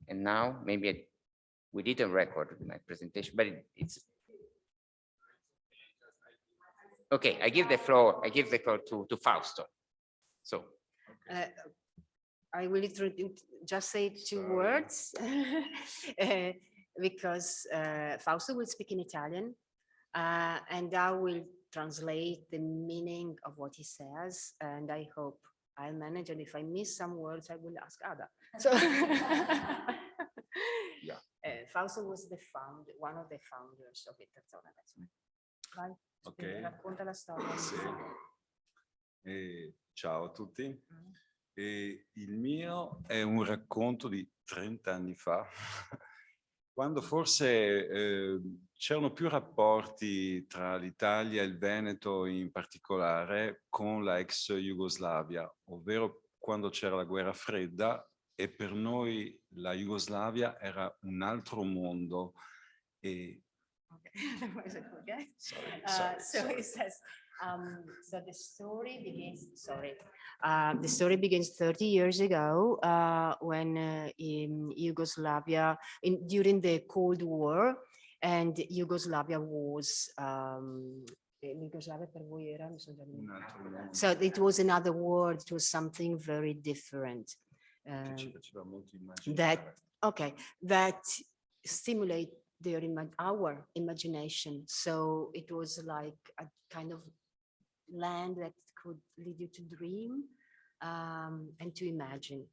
and now maybe we didn't record my presentation, but it's okay. I give the floor to Fausto. So I will just say two words because Fausto will speak in Italian and I will translate the meaning of what he says, and I hope I'll manage, and if I miss some words, I will ask Ada. So Yeah. Fausto was one of the founders of Interzona. Vai, Ok. racconta la storia. Sì. Ciao a tutti. Il mio è un racconto di 30 anni fa, quando forse c'erano più rapporti tra l'Italia e il Veneto in particolare con la ex Jugoslavia, ovvero quando c'era la guerra fredda e per noi la Jugoslavia era un altro mondo. E... Okay. Sorry. He says, so the story begins 30 years ago when in Yugoslavia, during the Cold War, and Yugoslavia was Yugoslavia per voi era, so it was another world, it was something very different that stimulate our imagination. So it was like a kind of land that could lead you to dream and to imagine.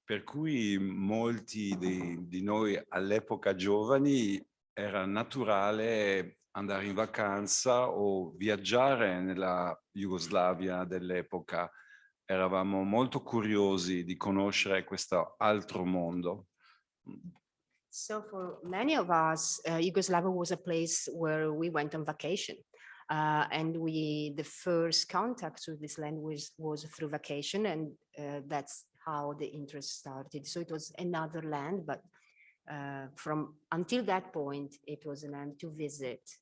Per cui molti di noi all'epoca giovani era naturale andare in vacanza o viaggiare nella Jugoslavia dell'epoca. Eravamo molto curiosi di conoscere questo altro mondo. So for many of us, Yugoslavia was a place where we went on vacation. And the first contact with this land was through vacation, and that's how the interest started. So it was another land, but until that point, it was a land to visit.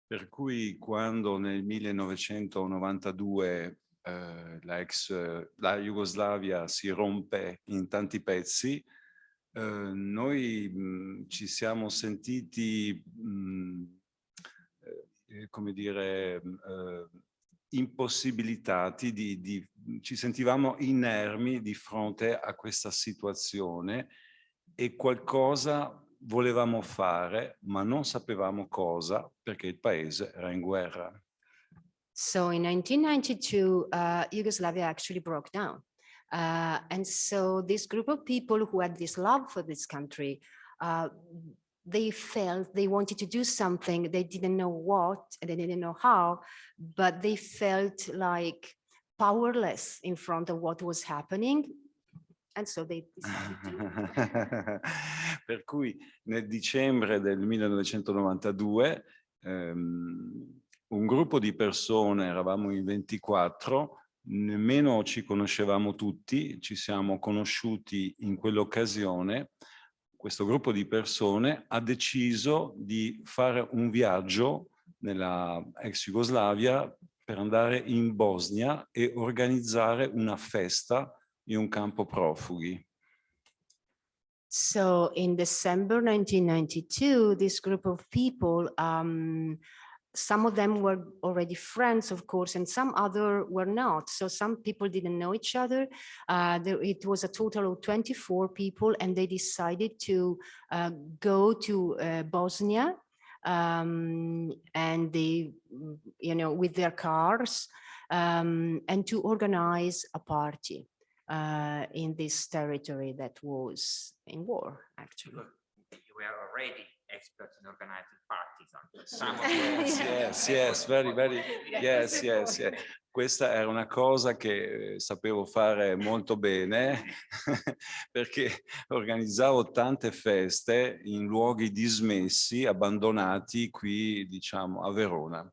Per cui quando nel 1992 la Jugoslavia si rompe in tanti pezzi, noi ci siamo sentiti, come dire, impossibilitati, ci sentivamo inermi di fronte a questa situazione e qualcosa volevamo fare, ma non sapevamo cosa, perché il paese era in guerra. So in 1992, Yugoslavia actually broke down. And so this group of people who had this love for this country, they felt they wanted to do something. They didn't know what, and they didn't know how, but they felt like powerless in front of what was happening. And so they decided to... Per cui nel dicembre del 1992 un gruppo di persone, eravamo in 24, nemmeno ci conoscevamo tutti, ci siamo conosciuti in quell'occasione. Questo gruppo di persone ha deciso di fare un viaggio nella ex Jugoslavia per andare in Bosnia e organizzare una festa in un campo profughi. So in December 1992, this group of people, some of them were already friends, of course, and some other were not. So some people didn't know each other. It was a total of 24 people, and they decided to go to Bosnia, and they, with their cars, and to organize a party in this territory that was in war, actually. You were already experts in organizing parties. Yes, very, yes. Questa era una cosa che sapevo fare molto bene perché organizzavo tante feste in luoghi dismessi, abbandonati qui, diciamo, a Verona.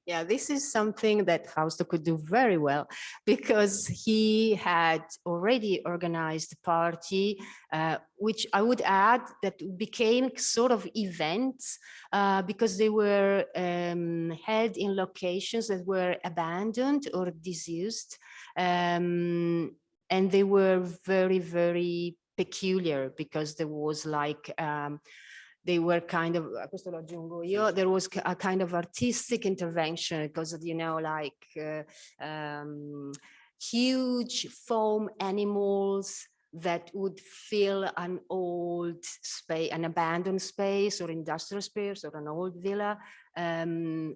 Yeah, this is something that Fausto could do very well because he had already organized a party, which I would add that became sort of events because they were held in locations that were abandoned or disused. And And they were very, very peculiar because there was like, they were kind of, questo lo aggiungo io, there was a kind of artistic intervention because of, like huge foam animals that would fill an old space, an abandoned space or industrial space or an old villa. And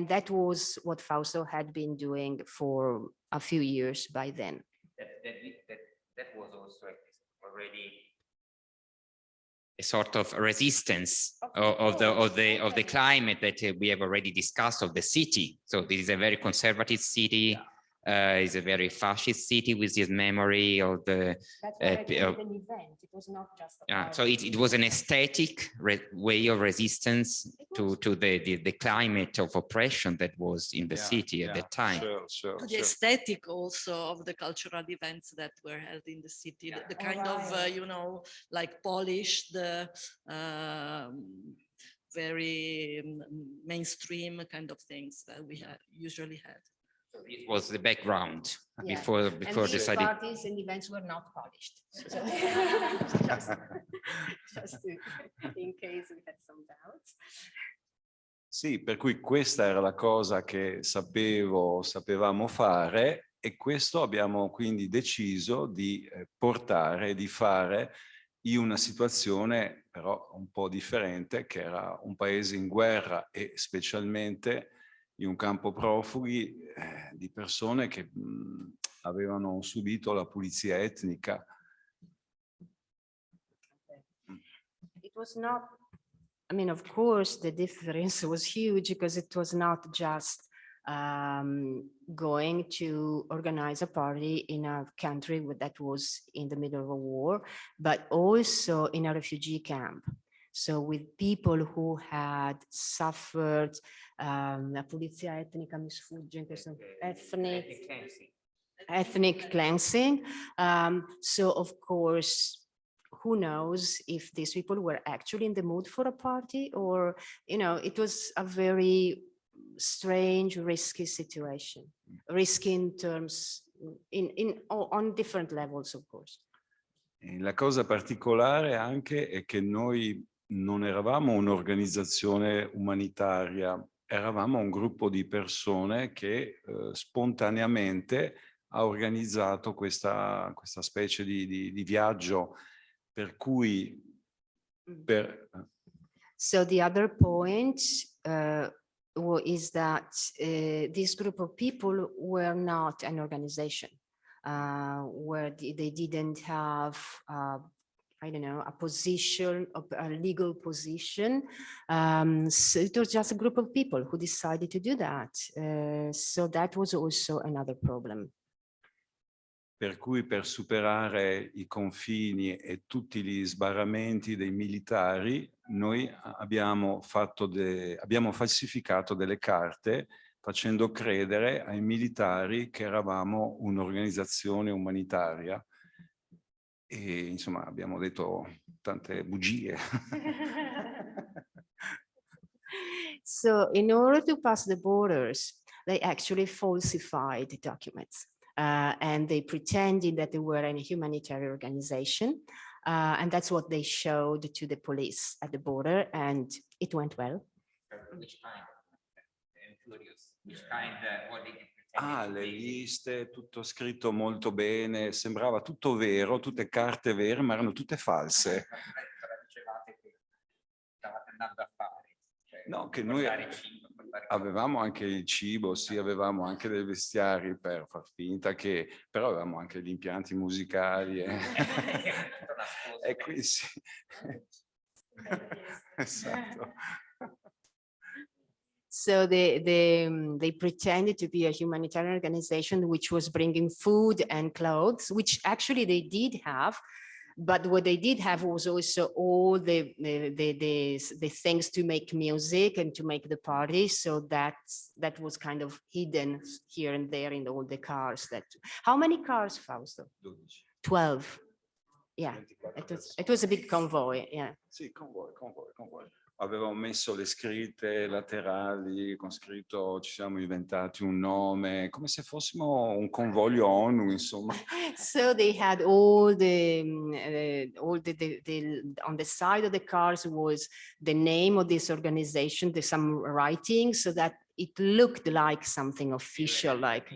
that was what Fausto had been doing for a few years by then. That was also already a sort of resistance of the climate that we have already discussed of the city. So this is a very conservative city. It's a very fascist city with this memory of the. That's why I called it an event. It was not just a Yeah, party. so it was an aesthetic way of resistance to the climate of oppression that was in the city at that time. Sure, To the aesthetic also of the cultural events that were held in the city, the kind of, like polished, very mainstream kind of things that we usually had. It was the background Yeah. before And these deciding. parties and events were not polished. So just in case we had some doubts. Sì, per cui questa era la cosa che sapevamo fare e questo abbiamo quindi deciso di portare, di fare in una situazione però un po' differente, che era un paese in guerra e specialmente in un campo profughi di persone che avevano subito la pulizia etnica. It was not, I mean, of course, the difference was huge because it was not just going to organize a party in a country that was in the middle of a war, but also in a refugee camp. So with people who had suffered la pulizia etnica, mi sfugge in questo, ethnic cleansing. So of course, who knows if these people were actually in the mood for a party or, it was a very strange, risky situation, risky in terms, on different levels, of course. E la cosa particolare anche è che noi non eravamo un'organizzazione umanitaria, eravamo un gruppo di persone che spontaneamente ha organizzato questa specie di viaggio per cui So the other point is that this group of people were not an organization where they didn't have I don't know, a position, a legal position. So it was just a group of people who decided to do that. So that was also another problem. Per cui per superare i confini e tutti gli sbarramenti dei militari, noi abbiamo falsificato delle carte facendo credere ai militari che eravamo un'organizzazione umanitaria. E insomma abbiamo detto tante bugie. So in order to pass the borders, they actually falsified documents and they pretended that they were a humanitarian organization. And that's what they showed to the police at the border and it went well. Which kind? I'm curious. Which kind? What did you Le liste, tutto scritto molto bene, sembrava tutto vero, tutte carte vere, ma erano tutte false. No, che noi avevamo anche il cibo, sì, avevamo anche dei vestiari per far finta che, però avevamo anche gli impianti musicali. E qui sì. Esatto. So they pretended to be a humanitarian organization which was bringing food and clothes, which actually they did have. But what they did have was also all the things to make music and to make the party. So that was kind of hidden here and there in all the cars. How many cars, Fausto? 12. Yeah, it was a big convoy. Yeah. Sì, convoy. avevamo messo le scritte laterali con scritto ci siamo inventati un nome, come se fossimo un convoglio ONU, insomma. So they had all the on the side of the cars was the name of this organization, some writing, so that it looked like something official, like.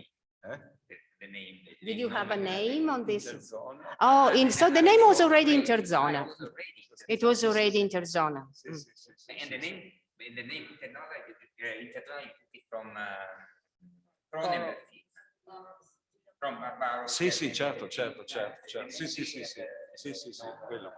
The name. Did you have a name on this? Interzona. Oh, so the name was already Interzona. It was already Interzona. Sì, Mm. sì, sì, sì, And sì, the sì. name, Interzona, Interzona is from Cronenberg. From Barbaro. Sì, sì, certo. Sì, sì, sì, quello.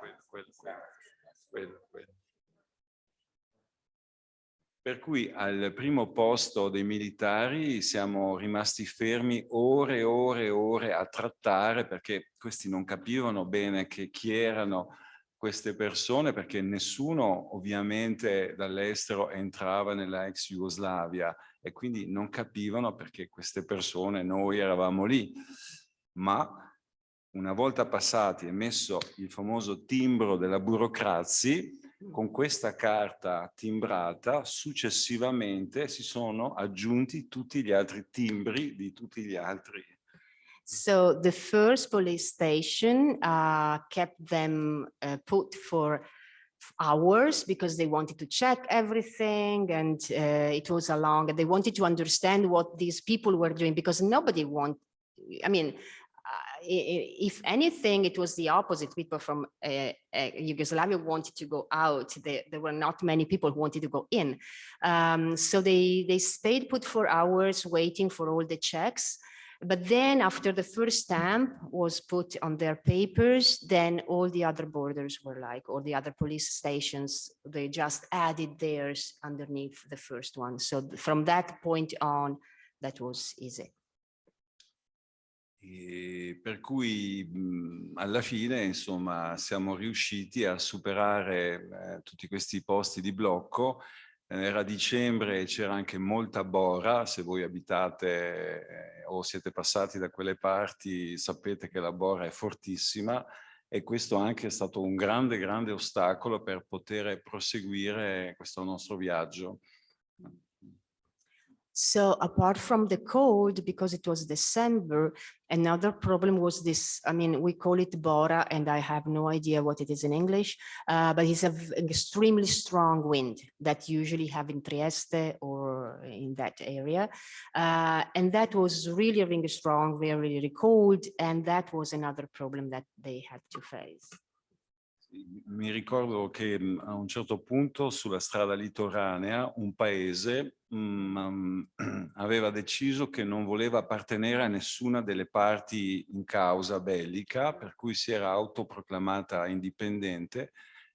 Per cui al primo posto dei militari siamo rimasti fermi ore e ore e ore a trattare, perché questi non capivano bene chi erano queste persone, perché nessuno ovviamente dall'estero entrava nella ex Jugoslavia e quindi non capivano perché queste persone, noi eravamo lì. Ma una volta passati e messo il famoso timbro della burocrazia, con questa carta timbrata successivamente si sono aggiunti tutti gli altri timbri di tutti gli altri. So the first police station kept them put for hours because they wanted to check everything, and it was a long, and they wanted to understand what these people were doing, because nobody I mean, if anything, it was the opposite. People from Yugoslavia wanted to go out. There were not many people who wanted to go in. So they stayed put for hours waiting for all the checks. But then after the first stamp was put on their papers, then all the other borders were like, or the other police stations, they just added theirs underneath the first one. So from that point on, that was easy. E per cui alla fine, insomma, siamo riusciti a superare tutti questi posti di blocco. Era dicembre e c'era anche molta bora. Se voi abitate o siete passati da quelle parti, sapete che la bora è fortissima, e questo anche è stato un grande ostacolo per poter proseguire questo nostro viaggio. So apart from the cold, because it was December, another problem was this, I mean, we call it Bora, and I have no idea what it is in English, but it's an extremely strong wind that usually have in Trieste or in that area. And that was really strong, really cold, and that was another problem that they had to face. Mi ricordo che a un certo punto sulla strada litoranea un paese aveva deciso che non voleva appartenere a nessuna delle parti in causa bellica, per cui si era autoproclamata indipendente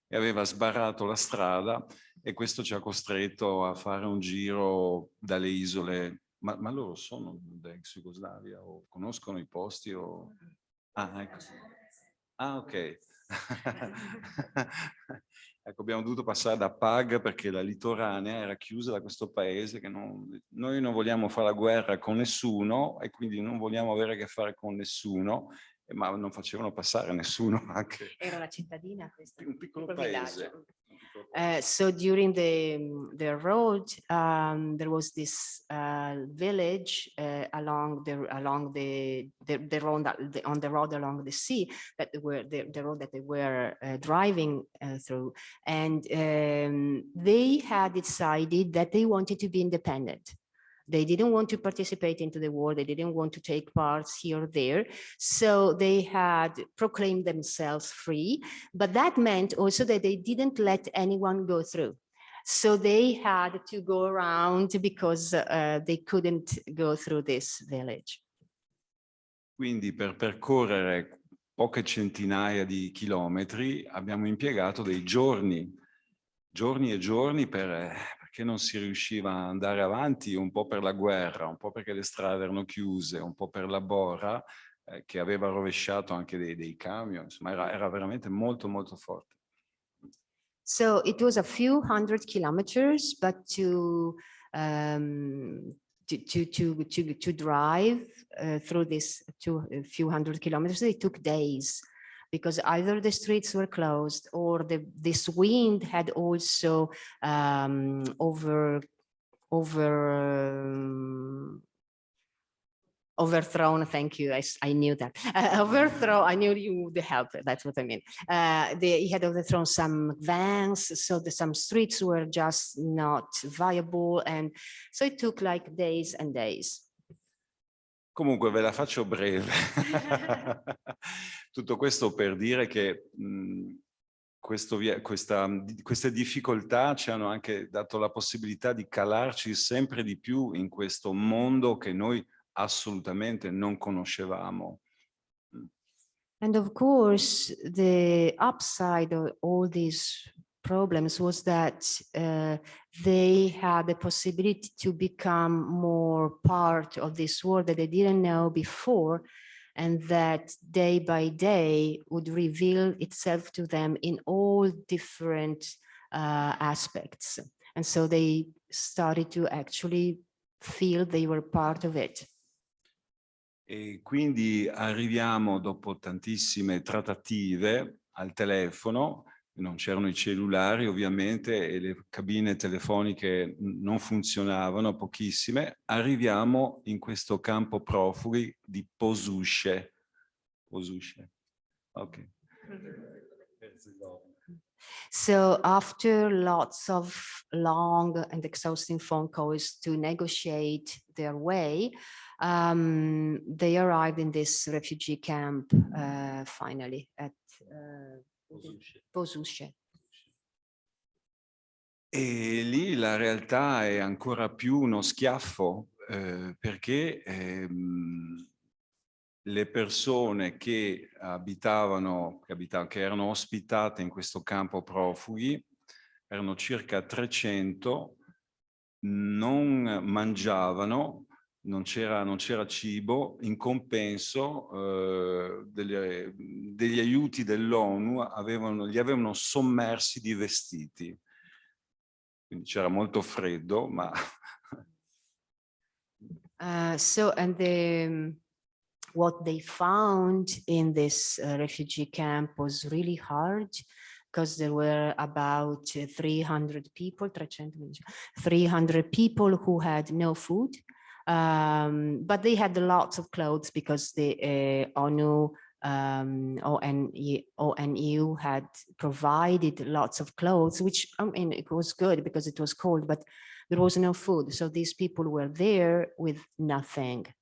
e aveva sbarrato la strada, e questo ci ha costretto a fare un giro dalle isole. Ma loro sono dell'ex Jugoslavia o conoscono i posti? Ah, ecco. Ah, ok. Ecco, abbiamo dovuto passare da Pag perché la litoranea era chiusa da questo paese che noi non vogliamo fare la guerra con nessuno e quindi non vogliamo avere a che fare con nessuno, ma non facevano passare nessuno anche. Era una cittadina questa? Un piccolo paese. So during the road, there was this village along the road on the road along the sea that were the road that they were driving through, and they had decided that they wanted to be independent. They didn't want to participate into the war. They didn't want to take parts here or there. So they had proclaimed themselves free, but that meant also that they didn't let anyone go through. So they had to go around because they couldn't go through this village. Quindi per percorrere poche centinaia di chilometri abbiamo impiegato dei giorni e giorni perché non si riusciva ad andare avanti, un po' per la guerra, un po' perché le strade erano chiuse, un po' per la bora che aveva rovesciato anche dei camion, insomma era veramente molto forte. So it was a few hundred kilometers, but to drive through this a few hundred kilometers, it took days, because either the streets were closed or this wind had also overthrown, thank you, I knew that. I knew you would help, that's what I mean. He had overthrown some vans, so some streets were just not viable, and so it took like days and days. Comunque ve la faccio breve. Tutto questo per dire che queste difficoltà ci hanno anche dato la possibilità di calarci sempre di più in questo mondo che noi assolutamente non conoscevamo. And of course, the upside of all these problems was that they had the possibility to become more part of this world that they didn't know before, and that day by day would reveal itself to them in all different aspects. And so they started to actually feel they were part of it. E quindi arriviamo dopo tantissime trattative al telefono, non c'erano i cellulari ovviamente e le cabine telefoniche non funzionavano, pochissime, arriviamo in questo campo profughi di Posusce. Posusce, ok. So after lots of long and exhausting phone calls to negotiate their way, they arrived in this refugee camp finally at Posusce. E lì la realtà è ancora più uno schiaffo perché le persone che che erano ospitate in questo campo profughi erano circa 300, non mangiavano, non c'era cibo, in compenso degli aiuti dell'ONU li avevano sommersi di vestiti. Quindi c'era molto freddo, ma... What they found in this refugee camp was really hard, because there were about 300 people who had no food, but they had lots of clothes because the ONU ONU had provided lots of clothes, which, I mean, it was good because it was cold, but there was no food. So these people were there with nothing.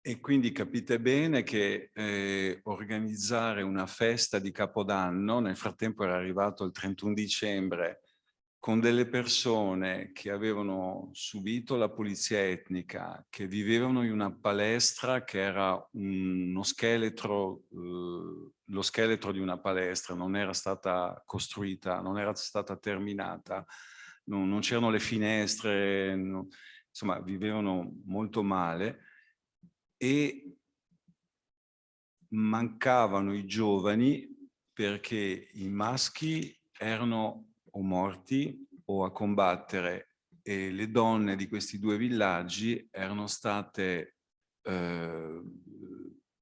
E quindi capite bene che organizzare una festa di Capodanno, nel frattempo era arrivato il 31 dicembre, con delle persone che avevano subito la pulizia etnica, che vivevano in una palestra che era uno scheletro, lo scheletro di una palestra, non era stata costruita, non era stata terminata, non c'erano le finestre, insomma vivevano molto male. E mancavano i giovani perché i maschi erano o morti o a combattere e le donne di questi due villaggi erano state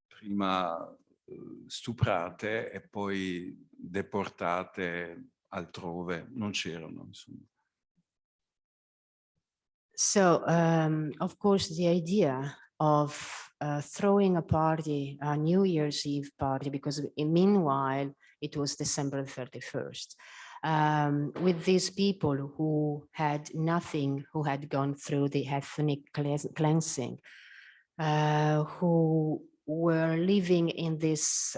prima stuprate e poi deportate altrove, non c'erano, insomma. So, of course, the idea of throwing a party, a New Year's Eve party, because meanwhile, it was December 31st, with these people who had nothing, who had gone through the ethnic cleansing, who were living in this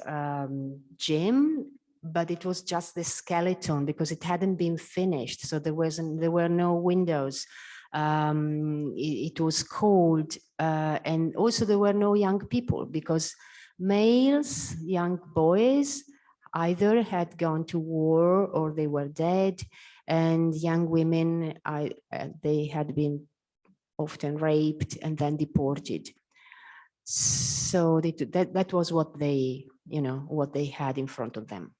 gym, but it was just the skeleton because it hadn't been finished. So there were no windows. It was cold, and also there were no young people because males, young boys, either had gone to war or they were dead, and young women, they had been often raped and then deported. So that was what they, what they had in front of them.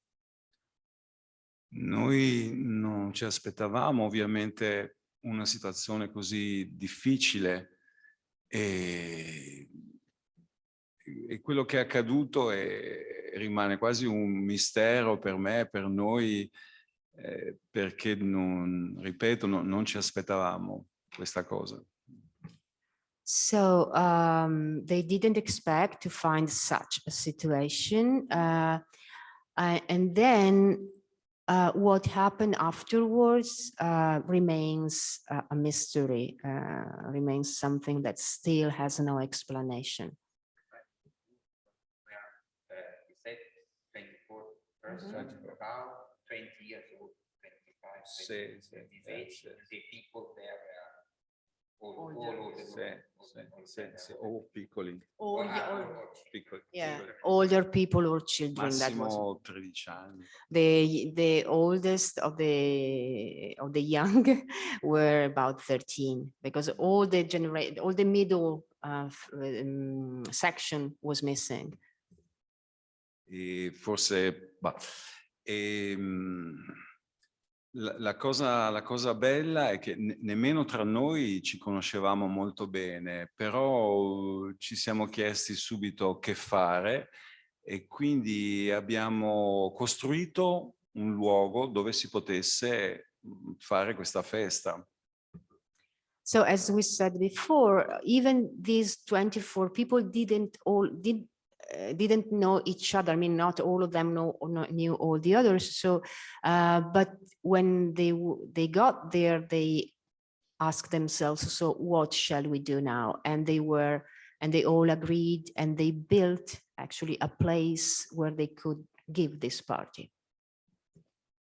Noi non ci aspettavamo ovviamente una situazione così difficile e e quello che è accaduto rimane quasi un mistero per me, per noi, perché ripeto, non ci aspettavamo questa cosa. So they didn't expect to find such a situation. And then what happened afterwards remains a mystery, remains something that still has no explanation. You said 24 persons, about 20 years old, 25, Sì, 28, sì. the people there all Older. over the Sì, o piccoli. Piccoli. Yeah, older people or children. That was Massimo 13 anni. the oldest of the young were about 13, because all the middle section was missing. E forse la cosa bella è che nemmeno tra noi ci conoscevamo molto bene, però ci siamo chiesti subito che fare e quindi abbiamo costruito un luogo dove si potesse fare questa festa. So as we said before, even these 24 people didn't know each other. I mean, not all of them knew all the others. So, but when they got there, they asked themselves, so what shall we do now? And they all agreed, and they built actually a place where they could give this party.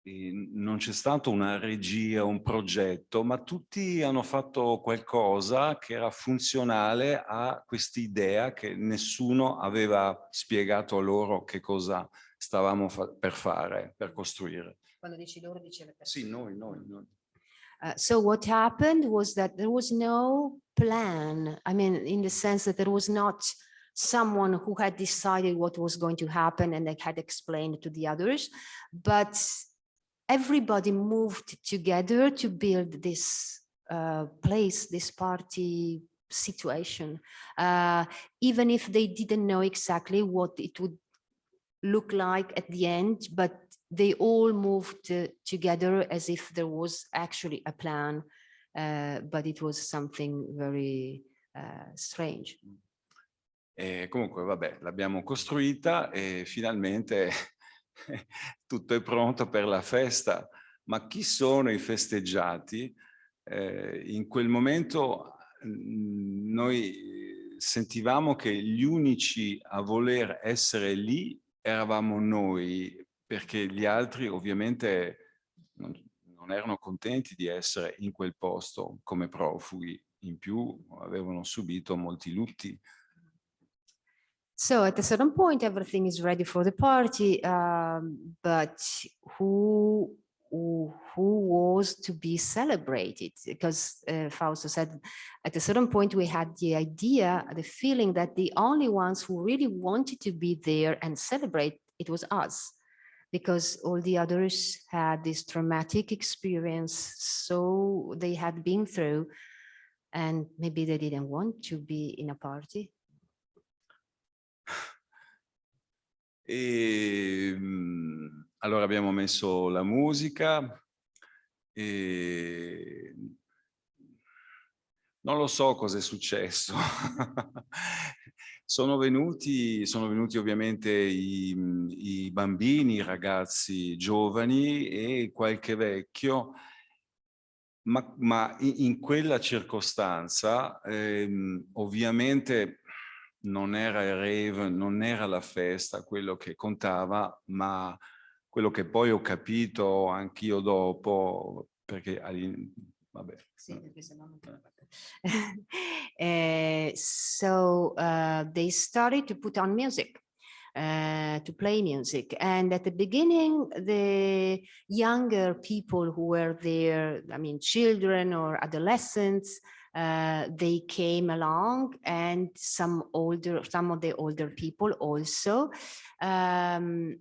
Non c'è stata una regia, un progetto, ma tutti hanno fatto qualcosa che era funzionale a quest'idea che nessuno aveva spiegato a loro che cosa stavamo per fare, per costruire. Quando dici loro, dice le persone. Sì, noi. So what happened was that there was no plan. I mean, in the sense that there was not someone who had decided what was going to happen and they had explained to the others, but everybody moved together to build this place, this party situation, even if they didn't know exactly what it would look like at the end, but they all moved together as if there was actually a plan, but it was something very strange. E comunque, vabbè, l'abbiamo costruita e finalmente tutto è pronto per la festa. Ma chi sono i festeggiati? In quel momento noi sentivamo che gli unici a voler essere lì eravamo noi, perché gli altri ovviamente non erano contenti di essere in quel posto come profughi. In più avevano subito molti lutti. So at a certain point, everything is ready for the party, but who was to be celebrated? Because Fausto said, at a certain point, we had the idea, the feeling that the only ones who really wanted to be there and celebrate, it was us, because all the others had this traumatic experience, so they had been through, and maybe they didn't want to be in a party. E allora abbiamo messo la musica e non lo so cosa è successo. Sono venuti ovviamente i bambini, i ragazzi giovani e qualche vecchio, ma in quella circostanza ovviamente non era il rave, non era la festa quello che contava, ma quello che poi ho capito anch'io dopo, perché vabbè. So they started to put on music, to play music. And at the beginning, the younger people who were there, I mean, children or adolescents, they came along, and some of the older people also. And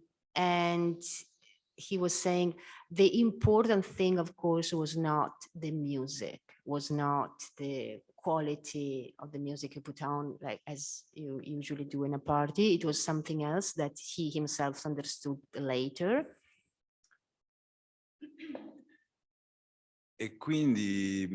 he was saying the important thing, of course, was not the music, was not the quality of the music you put on, like as you usually do in a party. It was something else that he himself understood later. E quindi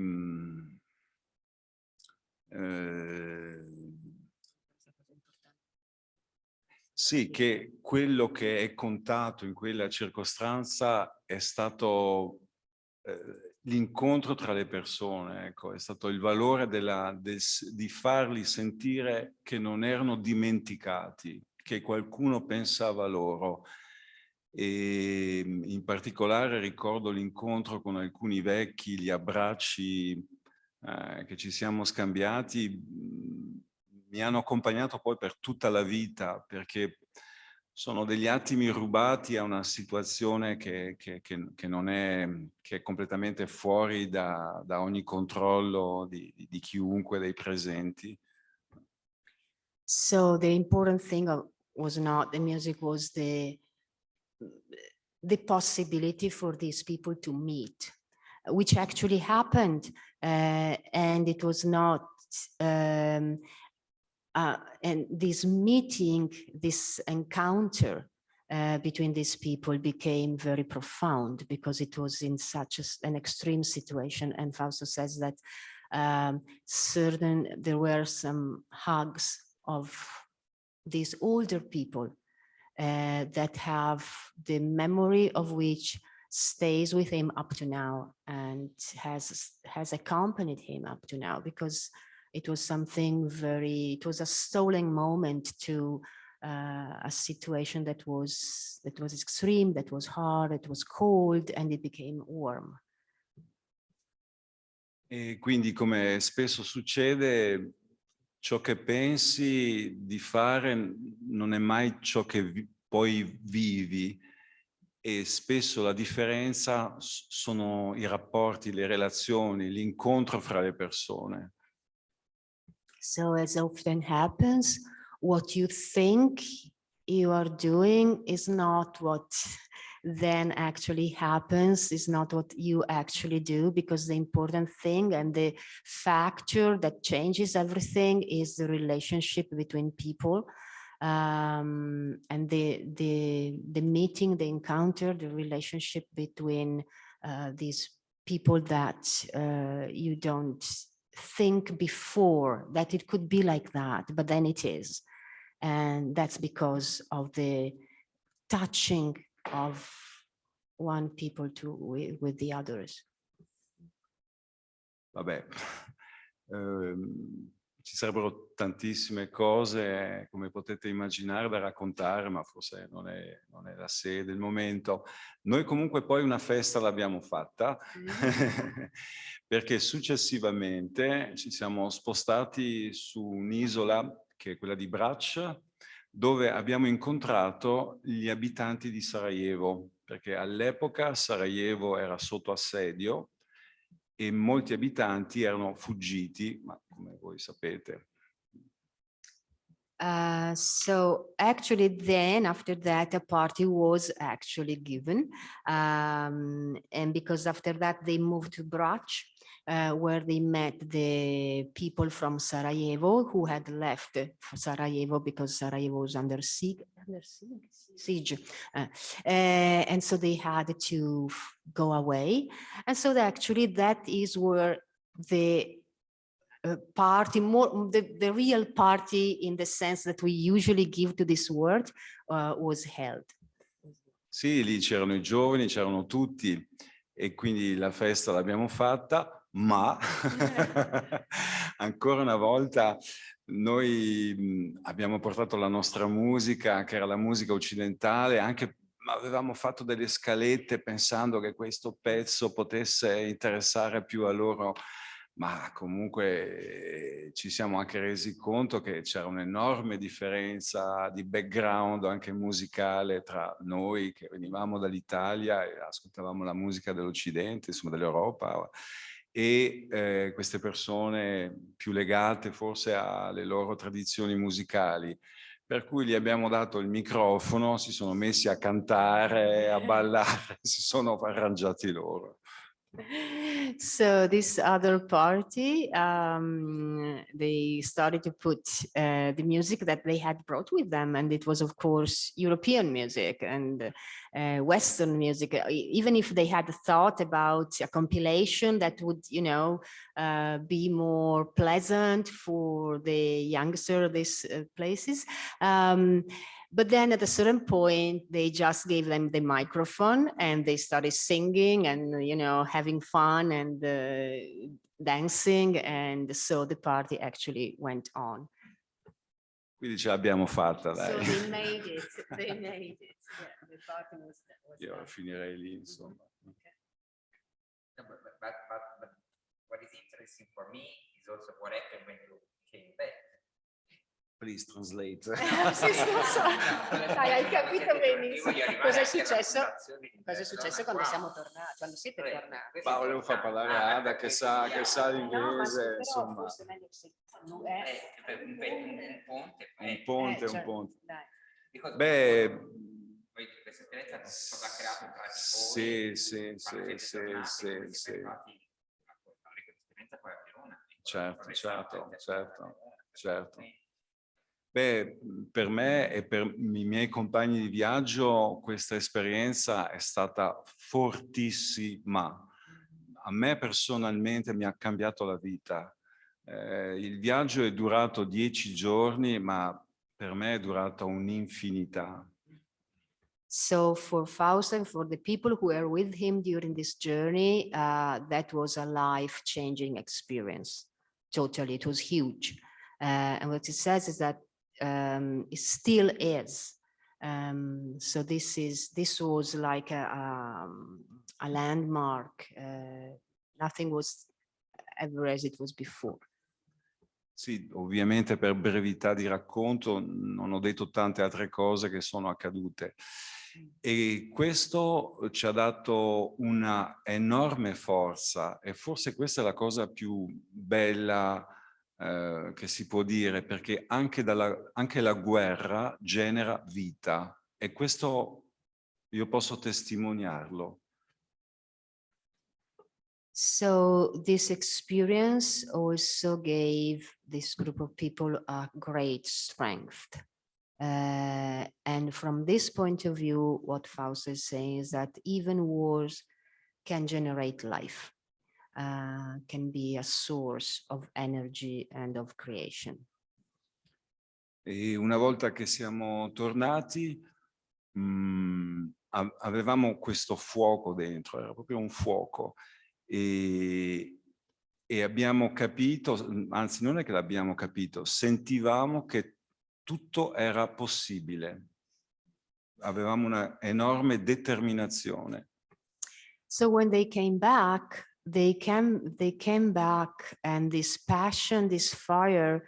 sì, che quello che è contato in quella circostanza è stato l'incontro tra le persone, ecco, è stato il valore di farli sentire che non erano dimenticati, che qualcuno pensava a loro. E in particolare ricordo l'incontro con alcuni vecchi, gli abbracci che ci siamo scambiati, mi hanno accompagnato poi per tutta la vita, perché sono degli attimi rubati a una situazione che non è, che è completamente fuori da ogni controllo di chiunque dei presenti. So the important thing was not the music, was the possibility for these people to meet, which actually happened, and it was not and this meeting, this encounter between these people became very profound because it was in such an extreme situation. And Fausto says that there were some hugs of these older people that have the memory of which stays with him up to now and has accompanied him up to now, because it was something it was a stolen moment to a situation that was extreme, that was hard, it was cold, and it became warm. E quindi, come spesso succede, ciò che pensi di fare non è mai ciò che poi vivi, e spesso la differenza sono i rapporti, le relazioni, l'incontro fra le persone. So as often happens, what you think you are doing is not what then actually happens, is not what you actually do, because the important thing and the factor that changes everything is the relationship between people, and the meeting, the encounter, the relationship between these people that you don't think before that it could be like that, but then it is. And that's because of the touching of one people with the others. Vabbè, ci sarebbero tantissime cose, come potete immaginare, da raccontare, ma forse non è la sede, il momento. Noi comunque poi una festa l'abbiamo fatta, perché successivamente ci siamo spostati su un'isola, che è quella di Brač, dove abbiamo incontrato gli abitanti di Sarajevo, perché all'epoca Sarajevo era sotto assedio e molti abitanti erano fuggiti, ma come voi sapete. So actually then, after that, a party was actually given. And because after that, they moved to Brač, where they met the people from Sarajevo who had left Sarajevo because Sarajevo was under siege. And so they had to go away. And so actually that is where the party, the real party in the sense that we usually give to this word, was held. Sì, lì c'erano i giovani, c'erano tutti, e quindi la festa l'abbiamo fatta, ma ancora una volta noi abbiamo portato la nostra musica, che era la musica occidentale, anche avevamo fatto delle scalette pensando che questo pezzo potesse interessare più a loro, ma comunque ci siamo anche resi conto che c'era un'enorme differenza di background anche musicale tra noi che venivamo dall'Italia e ascoltavamo la musica dell'Occidente, insomma dell'Europa, e queste persone più legate forse alle loro tradizioni musicali. Per cui gli abbiamo dato il microfono, si sono messi a cantare, a ballare, si sono arrangiati loro. So this other party, they started to put the music that they had brought with them, and it was, of course, European music and Western music. Even if they had thought about a compilation that would, you know, be more pleasant for the youngster of these places. But then at a certain point, they just gave them the microphone and they started singing and, you know, having fun and dancing. And so the party actually went on. Quindi ce l'abbiamo fatta, So dai. they made it. They made it. Yeah, the party was Io done. finirei lì, insomma. No, but what is interesting for me is also what happened when you came back. Please translate. Sì, sì, lo so. Dai, hai capito benissimo. Cosa è successo? Cosa è successo quando siamo tornati? Quando siete tornati? Paolo fa parlare Ada che sa l'inglese, Però insomma. forse è meglio se Un ponte. Un ponte, cioè, un ponte. Because Beh, poi questa esperienza non ha creato tra di sì, voi. sì, quando sì, siete tornati, sì, come sì, siete sì. arrivati a portare questa esperienza poi a Verona. Certo, certo, certo, certo. Beh, per me e per i miei compagni di viaggio questa esperienza è stata fortissima. A me personalmente mi ha cambiato la vita. Il viaggio è durato 10 giorni, ma per me è durata un'infinità. So for Faust and for the people who were with him during this journey, that was a life-changing experience. Totally, it was huge. And what it says is that it still is. So this was like a landmark. Nothing was ever as it was before. Sì, ovviamente per brevità di racconto non ho detto tante altre cose che sono accadute. E questo ci ha dato una enorme forza e forse questa è la cosa più bella che si può dire, perché anche la guerra genera vita e questo io posso testimoniarlo. So this experience also gave this group of people a great strength. And from this point of view, what Faust is saying is that even wars can generate life, can be a source of energy and of creation. E una volta che siamo tornati, avevamo questo fuoco dentro, era proprio un fuoco. E abbiamo capito, anzi non è che l'abbiamo capito, sentivamo che tutto era possibile. Avevamo una enorme determinazione. So when they came back, they came back and this passion, this fire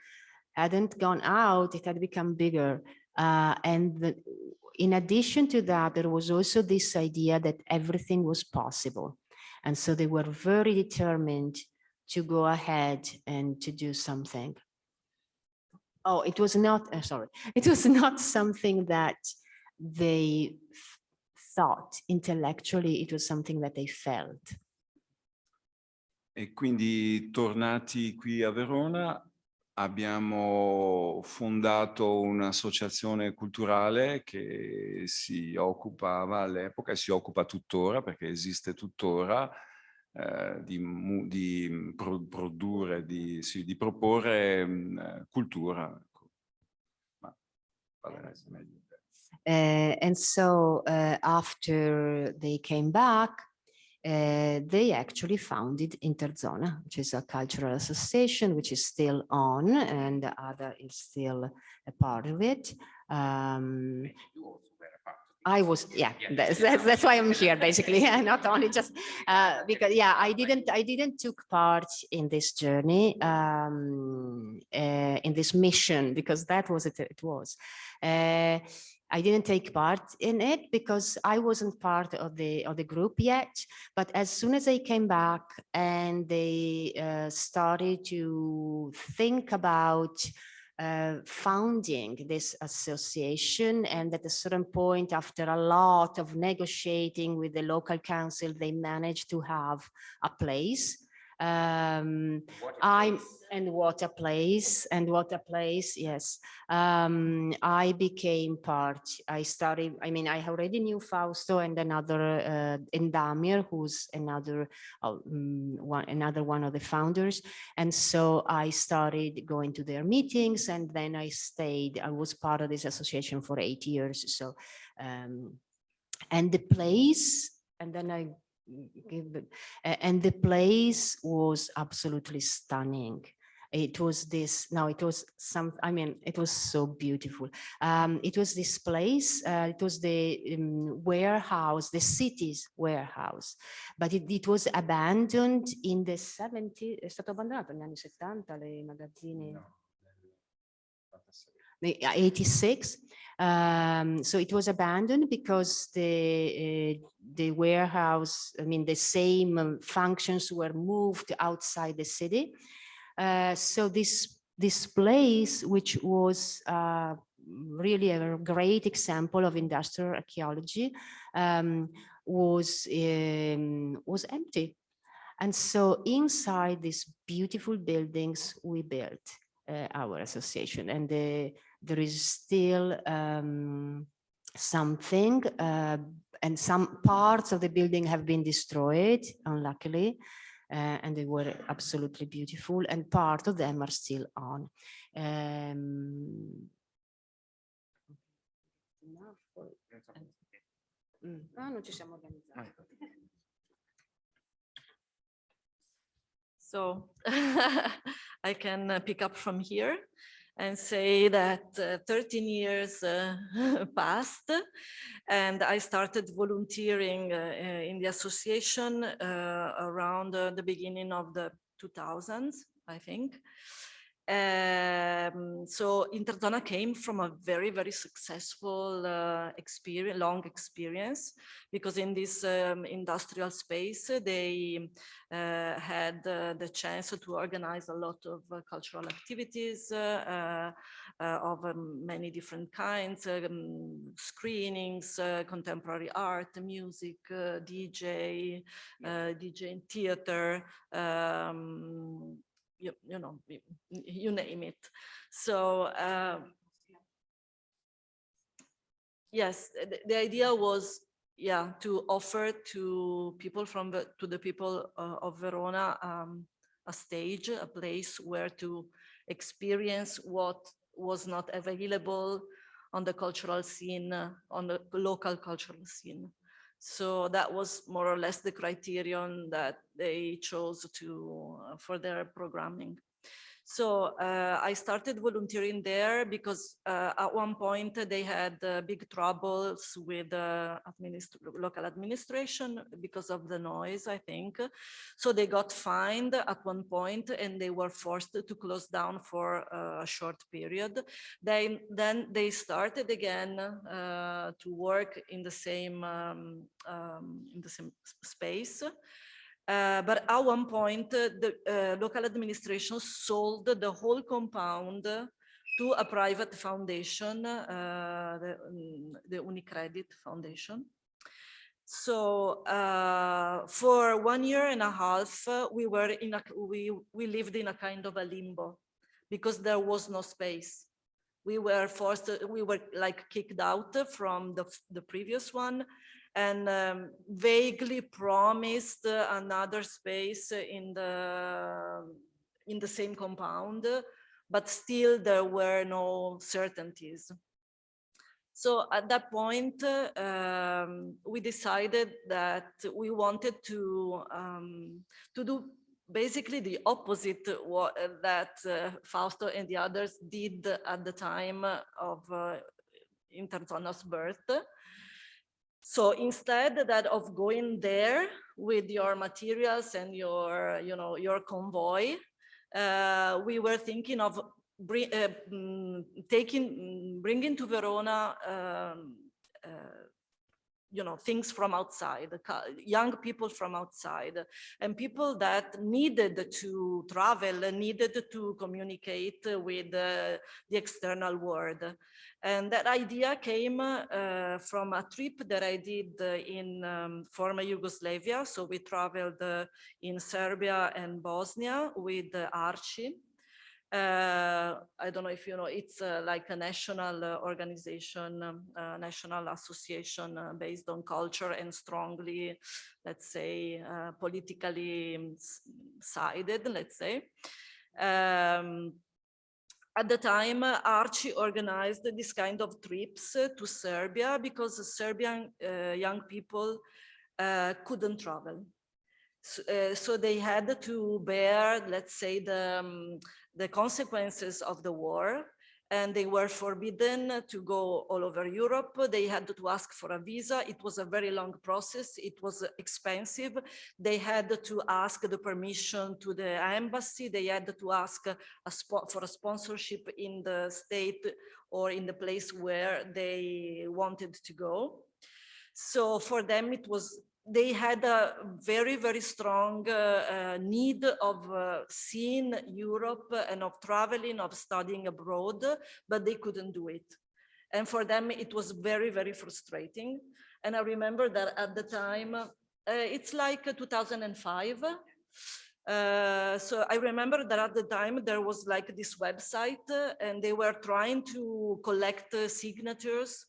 hadn't gone out, it had become bigger. In addition to that, there was also this idea that everything was possible. And so they were very determined to go ahead and to do something. Oh, it was not, sorry, it was not something that they thought intellectually, it was something that they felt. E quindi tornati qui a Verona abbiamo fondato un'associazione culturale che si occupava all'epoca e si occupa tuttora, perché esiste tuttora, di produrre, di proporre cultura. Ma, vabbè, meglio. And so after they came back, they actually founded Interzona, which is a cultural association, which is still on, and Ada is still a part of it. I was, yeah, that's why I'm here, basically. Not only just because, yeah, I didn't took part in this journey, in this mission, because that was it was. I didn't take part in it because I wasn't part of the group yet. But as soon as they came back and they started to think about founding this association, and at a certain point, after a lot of negotiating with the local council, they managed to have a place. What a place, yes. I became part, I already knew Fausto and another, and Damir, who's another one of the founders. And so I started going to their meetings, and then I was part of this association for 8 years. So, and the place, and then I and the place was absolutely stunning. It was it was so beautiful. It was this place, it was the warehouse, the city's warehouse, but it was abandoned in the 70s, è stato abbandonato negli anni 70, le magazzini? No. 86. So it was abandoned because the warehouse, the same functions were moved outside the city. So this place, which was really a great example of industrial archaeology, was empty. And so inside these beautiful buildings, we built our association, and there is still something, and some parts of the building have been destroyed, unluckily, and they were absolutely beautiful, and part of them are still on. Non ci siamo organizzati. So I can pick up from here and say that 13 years passed, and I started volunteering in the association around the beginning of the 2000s, I think. So Interzona came from a very, very successful long experience, because in this industrial space, they had the chance to organize a lot of cultural activities of many different kinds, screenings, contemporary art, music, DJ and theater, you know, you name it. So yes, the idea was, to offer to people to the people of Verona a stage, a place where to experience what was not available on the cultural scene, on the local cultural scene. So that was more or less the criterion that they chose for their programming. So I started volunteering there because at one point they had big troubles with local administration because of the noise, I think. So they got fined at one point, and they were forced to close down for a short period. Then they started again to work in the same space. But at one point, the local administration sold the whole compound to a private foundation, the Unicredit Foundation. So for 1.5 years, we lived in a kind of a limbo, because there was no space. We were like kicked out from the previous one, and vaguely promised another space in the same compound, but still there were no certainties. So at that point, we decided that we wanted to do basically the opposite that Fausto and the others did at the time of Interzona's birth. So instead of going there with your materials and your convoy, we were thinking of bringing to Verona things from outside, young people from outside, and people that needed to travel and needed to communicate with the external world. And that idea came from a trip that I did in former Yugoslavia. So we traveled in Serbia and Bosnia with Archie. I don't know if you know, it's like a national organization, national association based on culture and strongly, let's say, politically sided, let's say. At the time, Archie organized this kind of trips to Serbia because Serbian young people couldn't travel. So they had to bear, let's say, the consequences of the war, and they were forbidden to go all over Europe. They had to ask for a visa. It was a very long process. It was expensive. They had to ask the permission to the embassy. They had to ask for a sponsorship in the state or in the place where they wanted to go. So for them, they had a very, very strong need of seeing Europe and of traveling, of studying abroad, but they couldn't do it. And for them, it was very, very frustrating. And I remember that at the time, it's like 2005. So I remember that at the time there was like this website and they were trying to collect signatures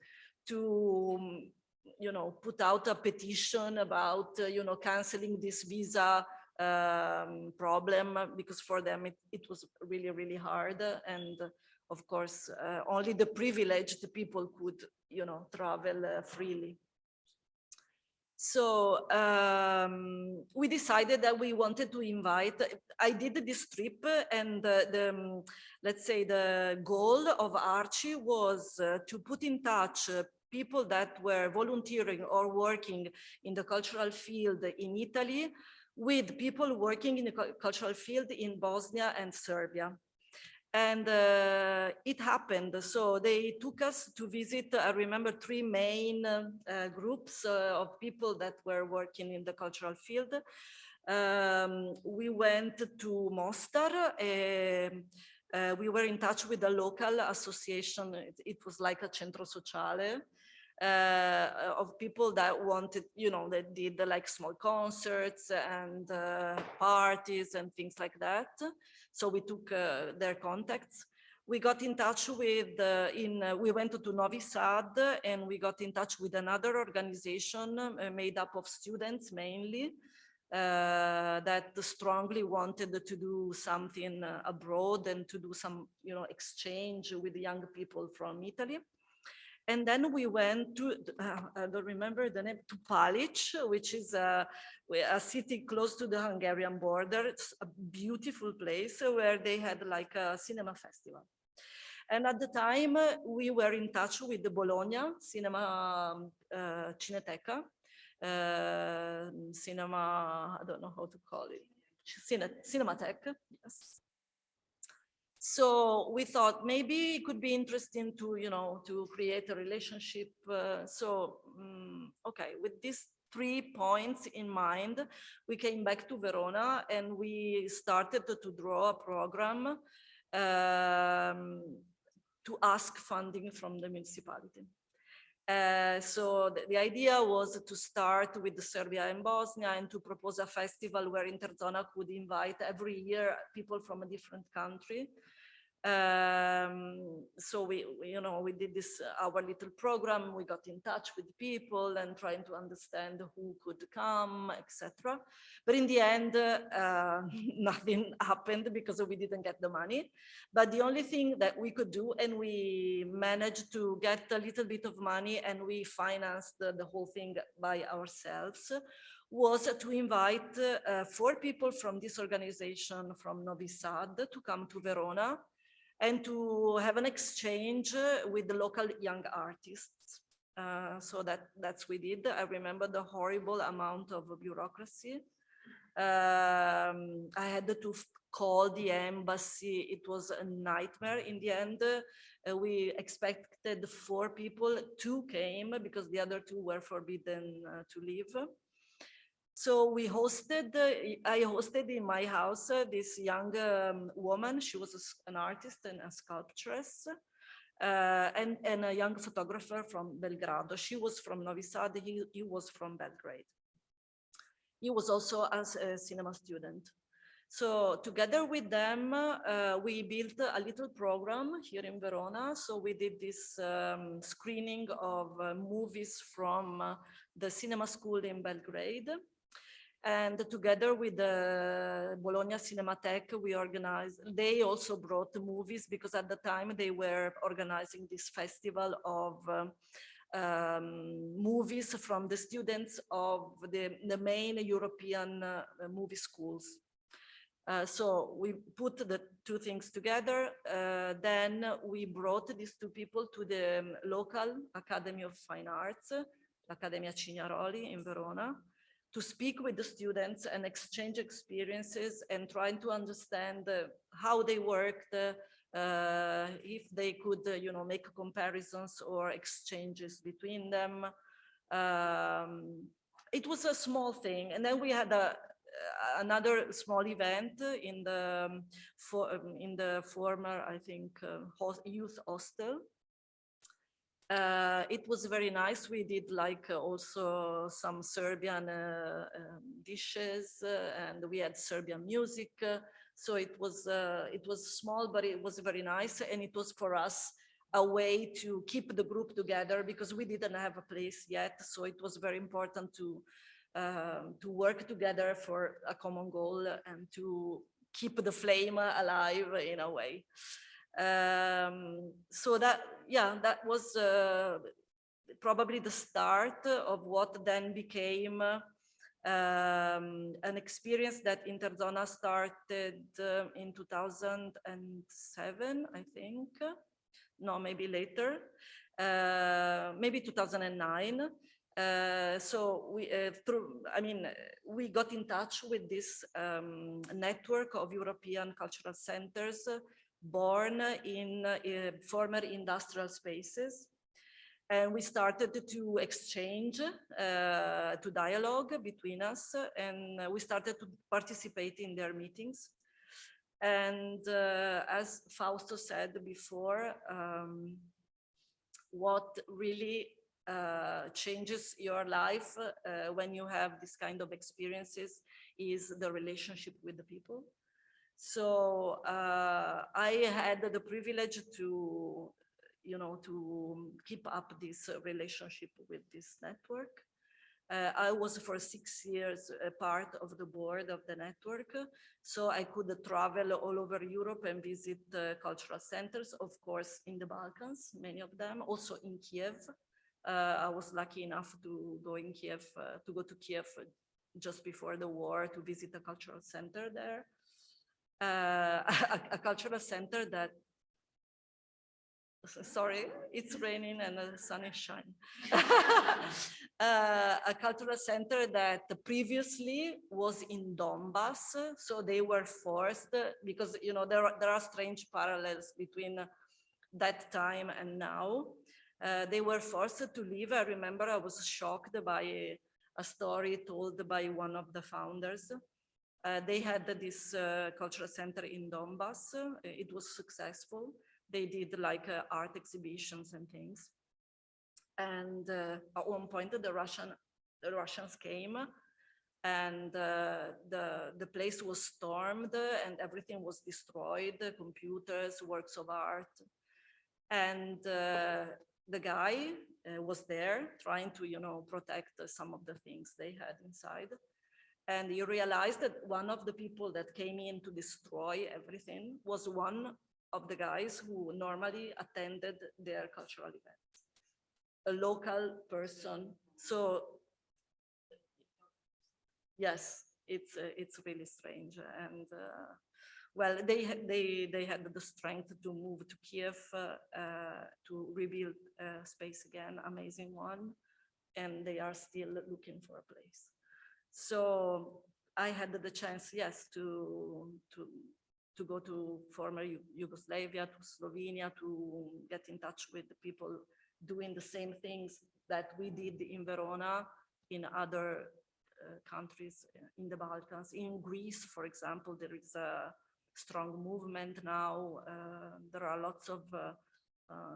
to put out a petition about, canceling this visa problem, because for them it was really, really hard. And of course, only the privileged people could, travel freely. So we decided that we wanted to invite, I did this trip, and let's say the goal of Archie was to put in touch people that were volunteering or working in the cultural field in Italy with people working in the cultural field in Bosnia and Serbia. And it happened. So they took us to visit, I remember, 3 main groups of people that were working in the cultural field. We went to Mostar. We were in touch with the local association. It was like a centro sociale. Of people that wanted, that did like small concerts and parties and things like that. So we took their contacts. We got in touch with, we went to Novi Sad and we got in touch with another organization made up of students mainly, that strongly wanted to do something abroad and to do some, exchange with young people from Italy. And then we went to, I don't remember the name, to Palić, which is a city close to the Hungarian border. It's a beautiful place where they had like a cinema festival. And at the time, we were in touch with the Bologna Cinema Cineteca, cinema, I don't know how to call it, Cinematheque, yes. So we thought maybe it could be interesting to, to create a relationship. Okay, with these 3 points in mind, we came back to Verona and we started to draw a program to ask funding from the municipality. So the idea was to start with Serbia and Bosnia and to propose a festival where Interzona could invite every year people from a different country. So we did this, our little program, we got in touch with people and trying to understand who could come, etc. But in the end, nothing happened because we didn't get the money. But the only thing that we could do, and we managed to get a little bit of money and we financed the whole thing by ourselves, was to invite 4 people from this organization from Novi Sad to come to Verona and to have an exchange with the local young artists. So that's what we did. I remember the horrible amount of bureaucracy. I had to call the embassy. It was a nightmare. In the end, we expected 4 people, 2 came because the other 2 were forbidden to leave. So we hosted, I hosted in my house this young woman. She was an artist and a sculptress, and a young photographer from Belgrado. She was from Novi Sad, he was from Belgrade. He was also a cinema student. So together with them, we built a little program here in Verona. So we did this screening of movies from the cinema school in Belgrade. And together with the Bologna Cinematheque, we organized, they also brought movies because at the time they were organizing this festival of movies from the students of the main European movie schools. So we put the 2 things together. Then we brought these 2 people to the local Academy of Fine Arts, l'Accademia Cignaroli in Verona, to speak with the students and exchange experiences and trying to understand how they worked, if they could, you know, make comparisons or exchanges between them. It was a small thing. And then we had another small event in the former, I think, youth hostel. It was very nice. We did like also some Serbian dishes, and we had Serbian music. So it was small, but it was very nice, and it was for us a way to keep the group together because we didn't have a place yet. So it was very important to work together for a common goal and to keep the flame alive in a way. So that was probably the start of what then became an experience that Interzona started in 2007, I think. No, maybe later, maybe 2009. So we got in touch with this network of European cultural centers born in former industrial spaces. And we started to exchange, to dialogue between us, and we started to participate in their meetings. And as Fausto said before, what really changes your life when you have this kind of experiences is the relationship with the people. So I had the privilege to, you know, to keep up this relationship with this network. I was for 6 years a part of the board of the network, so I could travel all over Europe and visit cultural centers, of course, in the Balkans, many of them, also in Kiev. I was lucky enough to go in Kiev, to go to Kiev just before the war to visit a cultural center there. A cultural center that, sorry, it's raining and the sun is shining. A cultural center that previously was in Donbass, so they were forced, because you know there are strange parallels between that time and now. They were forced to leave. I remember I was shocked by a story told by one of the founders. They had this cultural center in Donbass. It was successful. They did like art exhibitions and things. And at one point, the Russians came, and the place was stormed, and everything was destroyed: computers, works of art. And the guy was there trying to, you know, protect some of the things they had inside. And he realized that one of the people that came in to destroy everything was one of the guys who normally attended their cultural events, a local person. So yes, it's really strange. And well, they had the strength to move to Kiev to rebuild space again, amazing one, and they are still looking for a place. So I had the chance, yes, to go to former Yugoslavia, to Slovenia, to get in touch with the people doing the same things that we did in Verona, in other countries in the Balkans. In Greece, for example, there is a strong movement now. There are lots of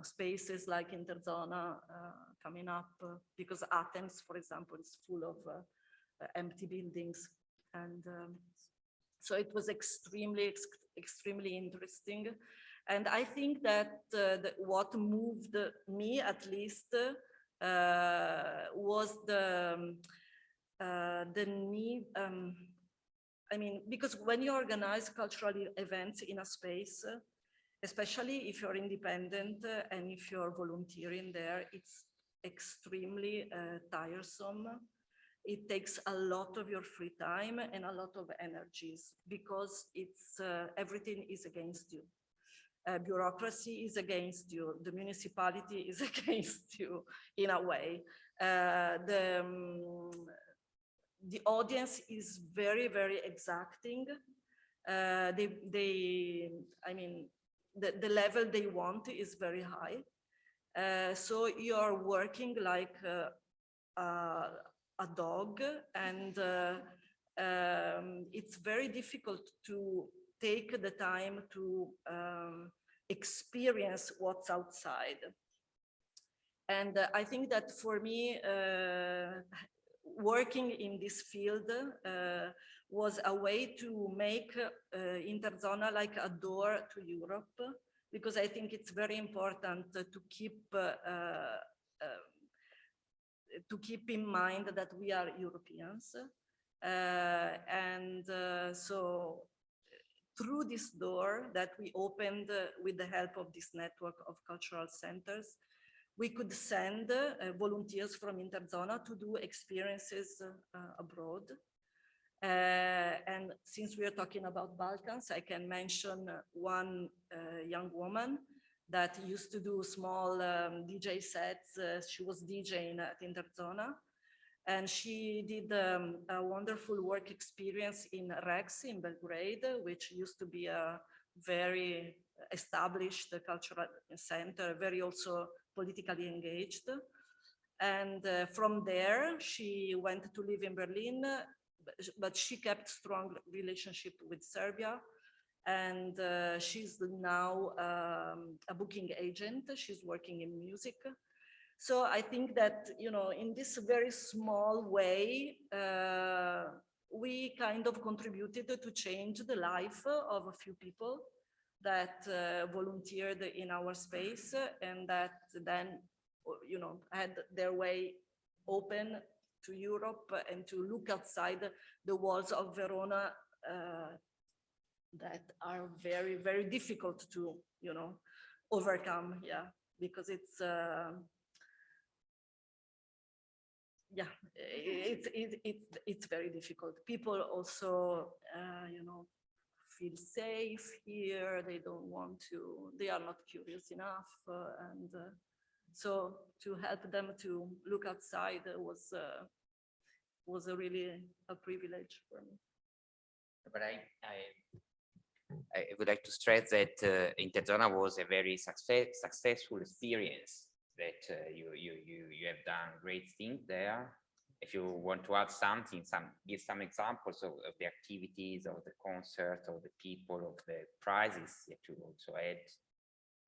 spaces like Interzona coming up because Athens, for example, is full of empty buildings. And so it was extremely interesting. And I think that what moved me, at least, was the need, I mean, because when you organize cultural events in a space, especially if you're independent and if you're volunteering there, it's extremely tiresome. It takes a lot of your free time and a lot of energies because it's everything is against you. Bureaucracy is against you. The municipality is against you in a way. The audience is very, very exacting. I mean, the level they want is very high. So you're working like a dog, and it's very difficult to take the time to experience what's outside. And I think that for me, working in this field was a way to make Interzona like a door to Europe, because I think it's very important to keep in mind that we are Europeans. So through this door that we opened with the help of this network of cultural centers, we could send volunteers from Interzona to do experiences abroad. And since we are talking about Balkans, I can mention one young woman that used to do small DJ sets. She was DJing at Interzona, and she did a wonderful work experience in Rex in Belgrade, which used to be a very established cultural center, very also politically engaged. And from there, she went to live in Berlin, but she kept strong relationship with Serbia. And she's now a booking agent. She's working in music. So I think that, you know, in this very small way, we kind of contributed to change the life of a few people that volunteered in our space, and that then, you know, had their way open to Europe and to look outside the walls of Verona that are very, very difficult to, you know, overcome. Yeah, because it's yeah, it's very difficult. People also, you know, feel safe here. They don't want to. They are not curious enough, and so to help them to look outside was really a privilege for me. But I would like to stress that Interzona was a very successful experience. That you have done great things there. If you want to add something, give some examples of the activities, of the concert, of the people, of the prizes that you also had,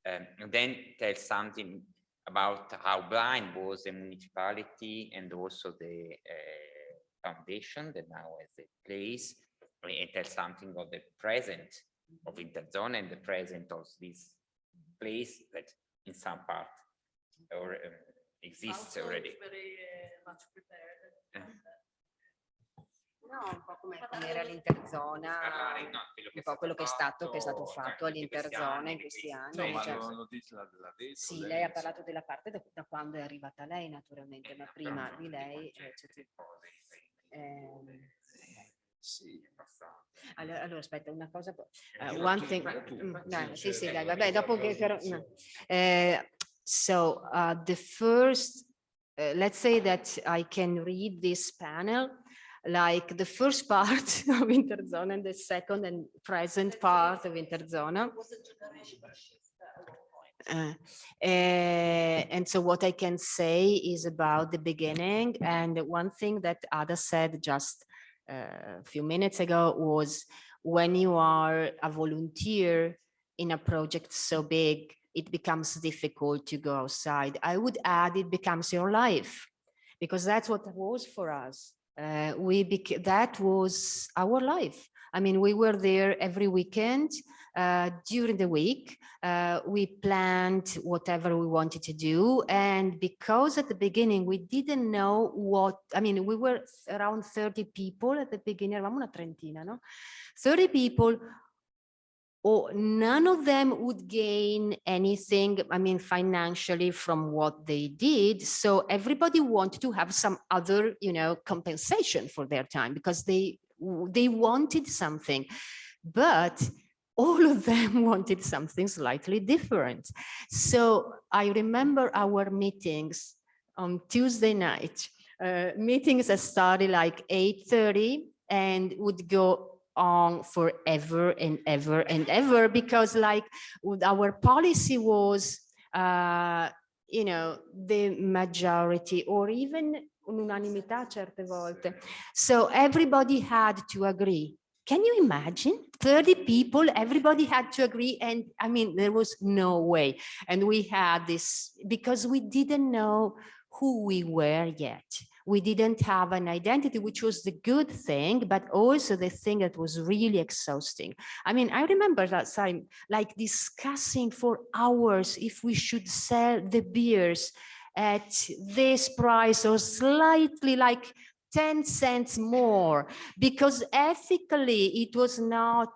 and then tell something about how blind was the municipality and also the foundation that now has a place, and tell something of the present of Interzona and the present of this place that in some part or exists Also, already. it's very much prepared. No, un po' come era l'Interzona, un po' quello che è stato fatto all'Interzona in questi anni. Sì, lei ha parlato della parte da quando è arrivata lei, naturalmente, ma prima di lei Sì. allora aspetta, una cosa, one thing, no, sì, dai, vabbè, dopo che però, no. So the first, let's say that I can read this panel. like the first part of Interzona and the second and present part of Interzona. And so what I can say is about the beginning, and one thing that Ada said just a few minutes ago was, when you are a volunteer in a project so big, it becomes difficult to go outside. I would add, it becomes your life, because that's what it was for us. That was our life. I mean, we were there every weekend. During the week, we planned whatever we wanted to do. And because at the beginning, we didn't know what, I mean, we were around 30 people at the beginning, eravamo una trentina, no? 30 people, or none of them would gain anything, I mean, financially from what they did. So everybody wanted to have some other, you know, compensation for their time, because they wanted something. But all of them wanted something slightly different. So I remember our meetings on Tuesday night, meetings that started like 8:30 and would go on forever and ever and ever, because like our policy was, you know, the majority or even unanimità certe volte. So everybody had to agree. Can you imagine 30 people, everybody had to agree? And I mean, there was no way. And we had this, because we didn't know who we were yet. We didn't have an identity, which was the good thing, but also the thing that was really exhausting. I mean, I remember that time, like discussing for hours if we should sell the beers at this price or slightly like 10 cents more, because ethically it was not,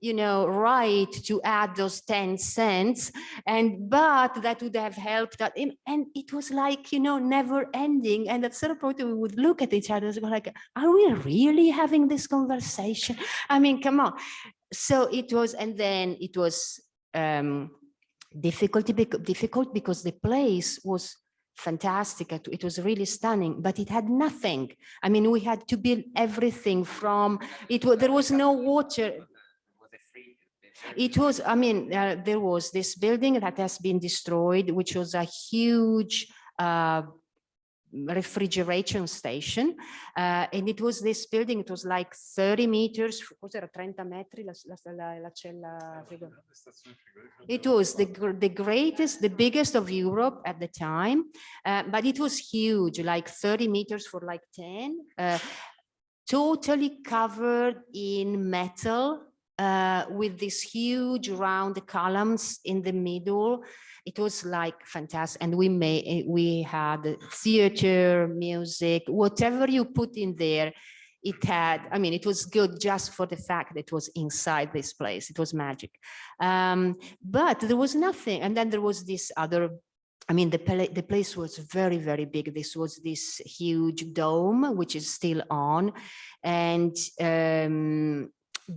you know, right to add those 10 cents, but that would have helped that. And it was like, you know, never ending. And at certain point we would look at each other and go like, are we really having this conversation? I mean, come on. So it was, and then it was difficult because the place was fantastic. It was really stunning, but it had nothing. I mean, we had to build everything from it. There was no water. It was, I mean, there was this building that has been destroyed, which was a huge refrigeration station, and it was this building. It was like 30 meters. Cos'era 30 metri la cella frigorifera? It was the greatest, the biggest of Europe at the time, but it was huge, like 30 meters for like 10, totally covered in metal, with these huge round columns in the middle. It was like fantastic. And we had theater, music, whatever you put in there, it had, I mean, it was good just for the fact that it was inside this place. It was magic. But there was nothing. And then there was this other, I mean, the place was very, very big. This was this huge dome, which is still on. And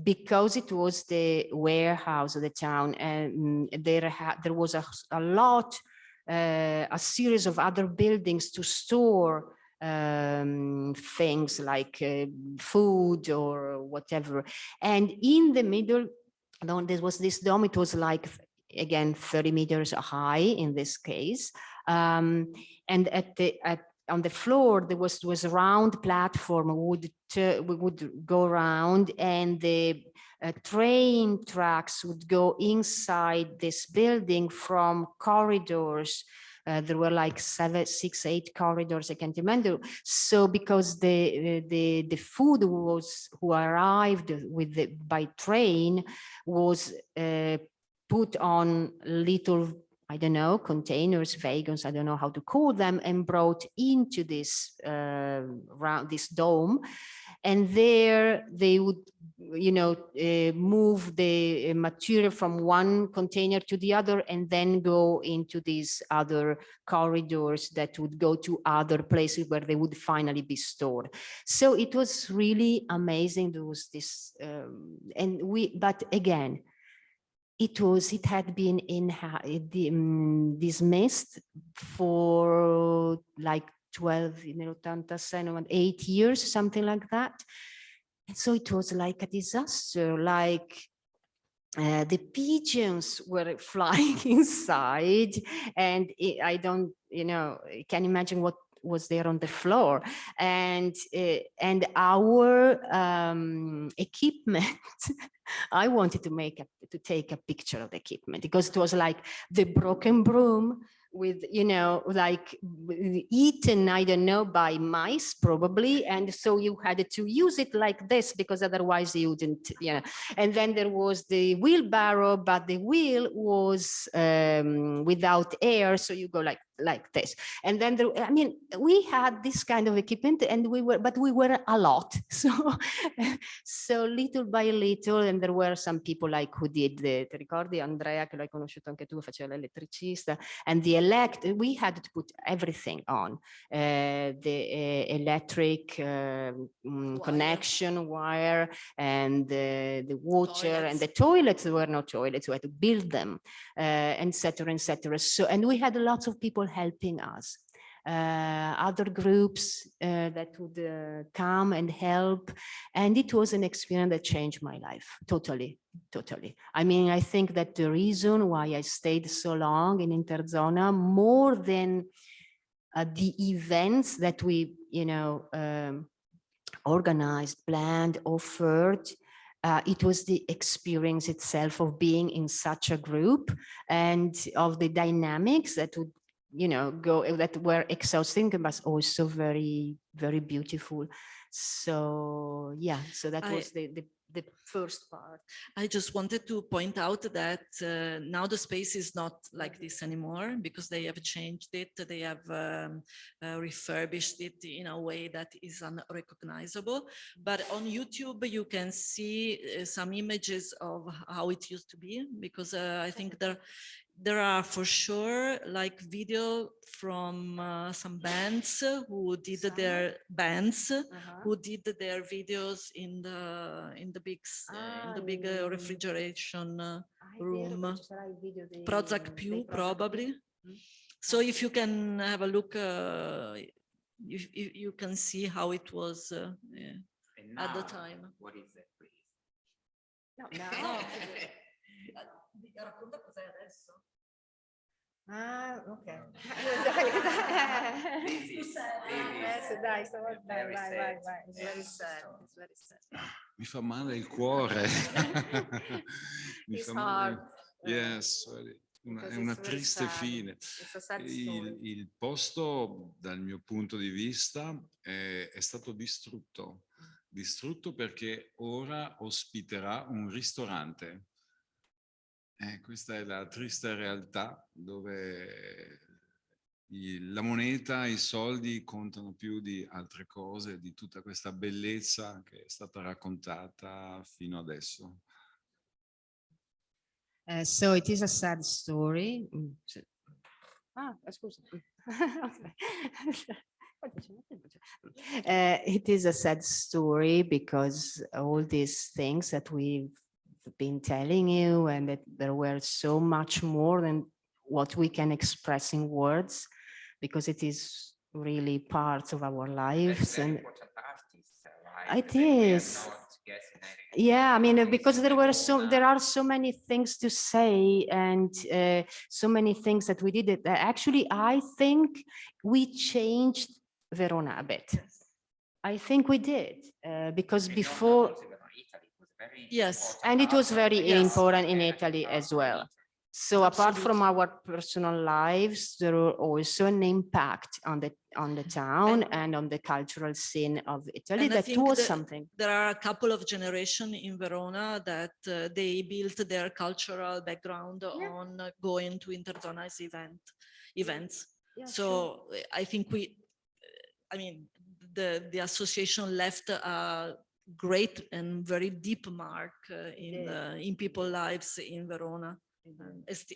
because it was the warehouse of the town, and there was a lot, a series of other buildings to store things like food or whatever. And in the middle, there was this dome. It was like, again, 30 meters high in this case. And on the floor, there was a round platform. We would go around, and the train tracks would go inside this building from corridors. There were like 6, 8 corridors, I can't remember. So because the food who arrived by train was put on little, I don't know, containers, wagons, I don't know how to call them, and brought into this this dome. And there they would, you know, move the material from one container to the other, and then go into these other corridors that would go to other places where they would finally be stored. So it was really amazing. There was this, but again, it had been dismissed for like 12, nell'86, 8 years, something like that. And so it was like a disaster, like the pigeons were flying inside, and I don't, can imagine what was there on the floor, and our equipment. I wanted to take a picture of the equipment because it was like the broken broom with, like eaten, I don't know, by mice probably. And so you had to use it like this because otherwise you wouldn't, And then there was the wheelbarrow, but the wheel was without air. So you go like this. And then we had this kind of equipment and we were a lot. So little by little, and there were some people like who did ti ricordi Andrea, che l'hai conosciuto anche tu, faceva l'elettricista, and we had to put everything on, the electric connection wire, and the water, and the toilets. There were no toilets, we had to build them, etc., etc. So, and we had lots of people helping us. Other groups that would come and help. And it was an experience that changed my life, totally. I mean, I think that the reason why I stayed so long in Interzona, more than the events that we, organized, planned, offered, it was the experience itself of being in such a group and of the dynamics that would, that were exhausting, but also very, very beautiful. So yeah, so that was the first part. I just wanted to point out that now the space is not like this anymore because they have changed it. They have refurbished it in a way that is unrecognizable. But on YouTube, you can see some images of how it used to be, because I think there are for sure like video from some bands who did their videos in the big refrigeration room. Prozac Più, probably. So if you can have a look, you can see how it was at the time. What is that, please? No. Racconta cos'è adesso. Ok. Vai. It's very sad. Mi fa male il cuore. It's hard. Yes, è una triste fine. It's a sad story. Il posto, dal mio punto di vista, è stato distrutto perché ora ospiterà un ristorante. Questa è la triste realtà, dove la moneta, i soldi contano più di altre cose, di tutta questa bellezza che è stata raccontata fino adesso. So it is a sad story. Scusa. It is a sad story because all these things that we've been telling you, and that there were so much more than what we can express in words, because it is really part of our lives. And it is. Yeah, I mean, because there are so many things to say, and so many things that we did. Actually, I think we changed Verona a bit. I think we did, because before. Yes. And it was very important in Italy as well. So apart from our personal lives, there were also an impact on the town and on the cultural scene of Italy. That was something. There are a couple of generations in Verona that they built their cultural background on going to Interzona's events. Yeah, so sure. I think the association left a great and very deep mark in people's lives in Verona.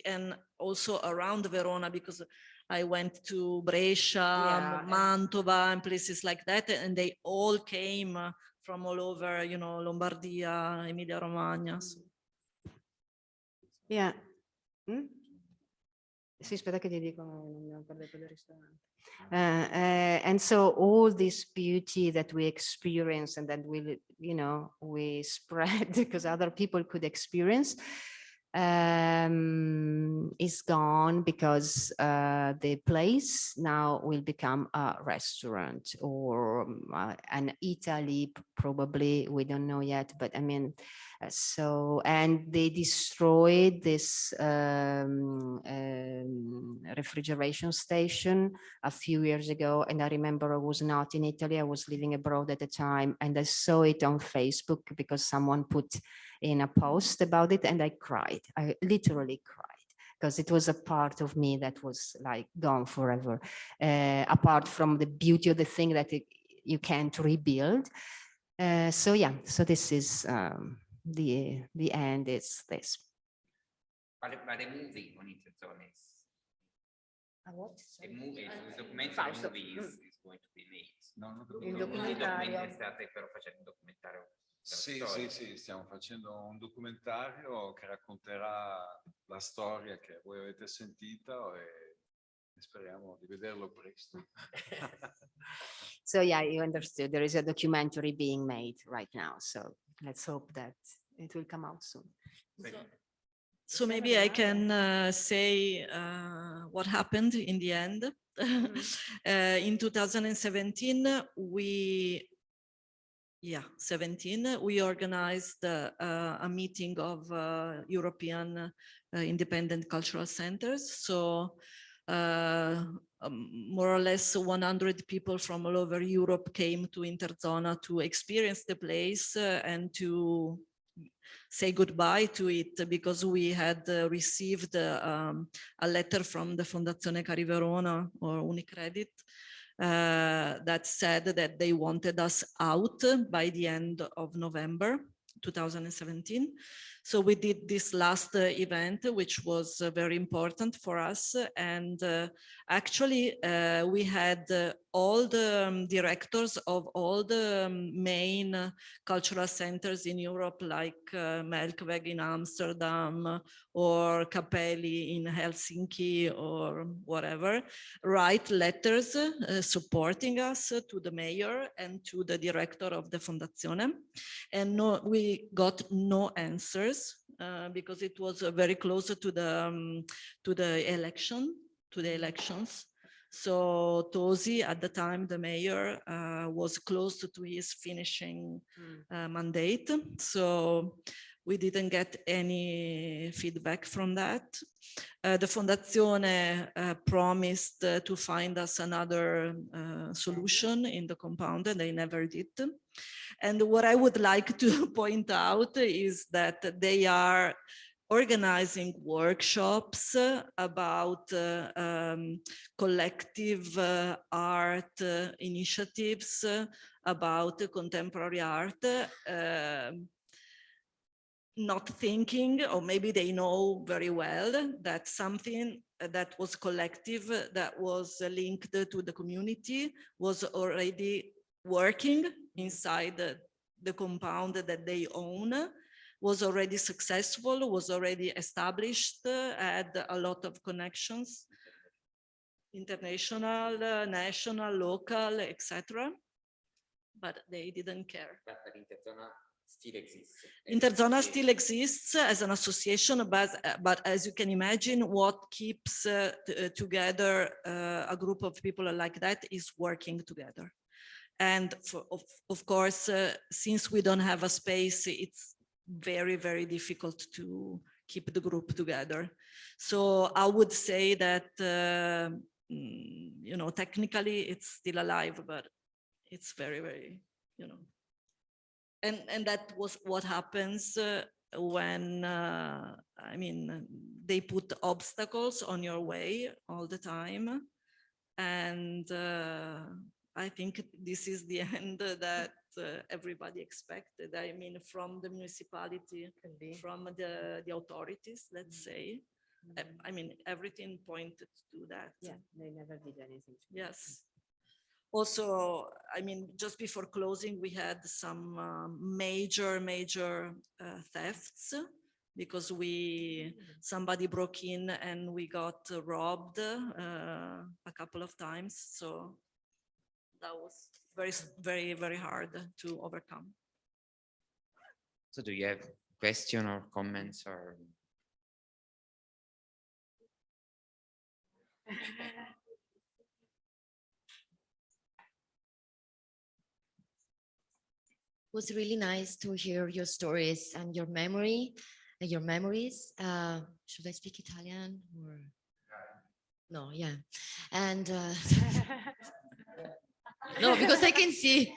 And also around Verona, because I went to Brescia, Mantova, and places like that, and they all came from all over, Lombardia, Emilia Romagna. So. Yeah. Sì, aspetta che ti dico, non ho parlato del ristorante. And so all this beauty that we experience and that we spread because other people could experience is gone because the place now will become a restaurant or an Italy, probably, we don't know yet, but I mean, and they destroyed this refrigeration station a few years ago. And I remember I was not in Italy, I was living abroad at the time, and I saw it on Facebook because someone put in a post about it, and I cried. I literally cried because it was a part of me that was like gone forever, apart from the beauty of the thing that you can't rebuild. So yeah, so this is the end is this. But the movie on Interzone is What? a movie, a documentary Fausto. movie is going to be made. No, Il documentario. State però facendo un documentario. Sì, sì, sì, stiamo facendo un documentario che racconterà la storia che voi avete sentito e speriamo di vederlo presto. So yeah, you understood. There is a documentary being made right now. So let's hope that it will come out soon. So maybe I can say what happened in the end. In 2017, we organized a meeting of European independent cultural centers. So more or less 100 people from all over Europe came to Interzona to experience the place and to say goodbye to it, because we had received a letter from the Fondazione Cari Verona or Unicredit that said that they wanted us out by the end of November 2017. So we did this last event, which was very important for us. And actually, we had all the directors of all the main cultural centers in Europe, like Melkweg in Amsterdam or Capelli in Helsinki or whatever, write letters supporting us to the mayor and to the director of the Fondazione. And we got no answers because it was very close to the elections. So Tosi, at the time, the mayor, was close to his finishing mandate. So we didn't get any feedback from that. The Fondazione promised to find us another solution in the compound, and they never did. And what I would like to point out is that they are organizing workshops about collective art initiatives, about contemporary art, not thinking, or maybe they know very well, that something that was collective, that was linked to the community, was already working inside the compound that they own, was already successful, was already established, had a lot of connections, international, national, local, etc. But they didn't care. But Interzona still exists. Interzona still exists as an association, but as you can imagine, what keeps together a group of people like that is working together. And of course, since we don't have a space, it's very, very difficult to keep the group together. So I would say that, you know, technically it's still alive, but it's very, very, you know. And that was what happens when, I mean, they put obstacles on your way all the time. And I think this is the end that everybody expected. I mean, from the municipality, from the authorities, let's say. I mean, everything pointed to that. Yeah, they never did anything. Yes. Also, I mean, just before closing, we had some major thefts because somebody broke in and we got robbed a couple of times. So that was very, very hard to overcome. So do you have question or comments or? Was really nice to hear your stories and your memories. Should I speak Italian or? No, yeah. And no, because I can see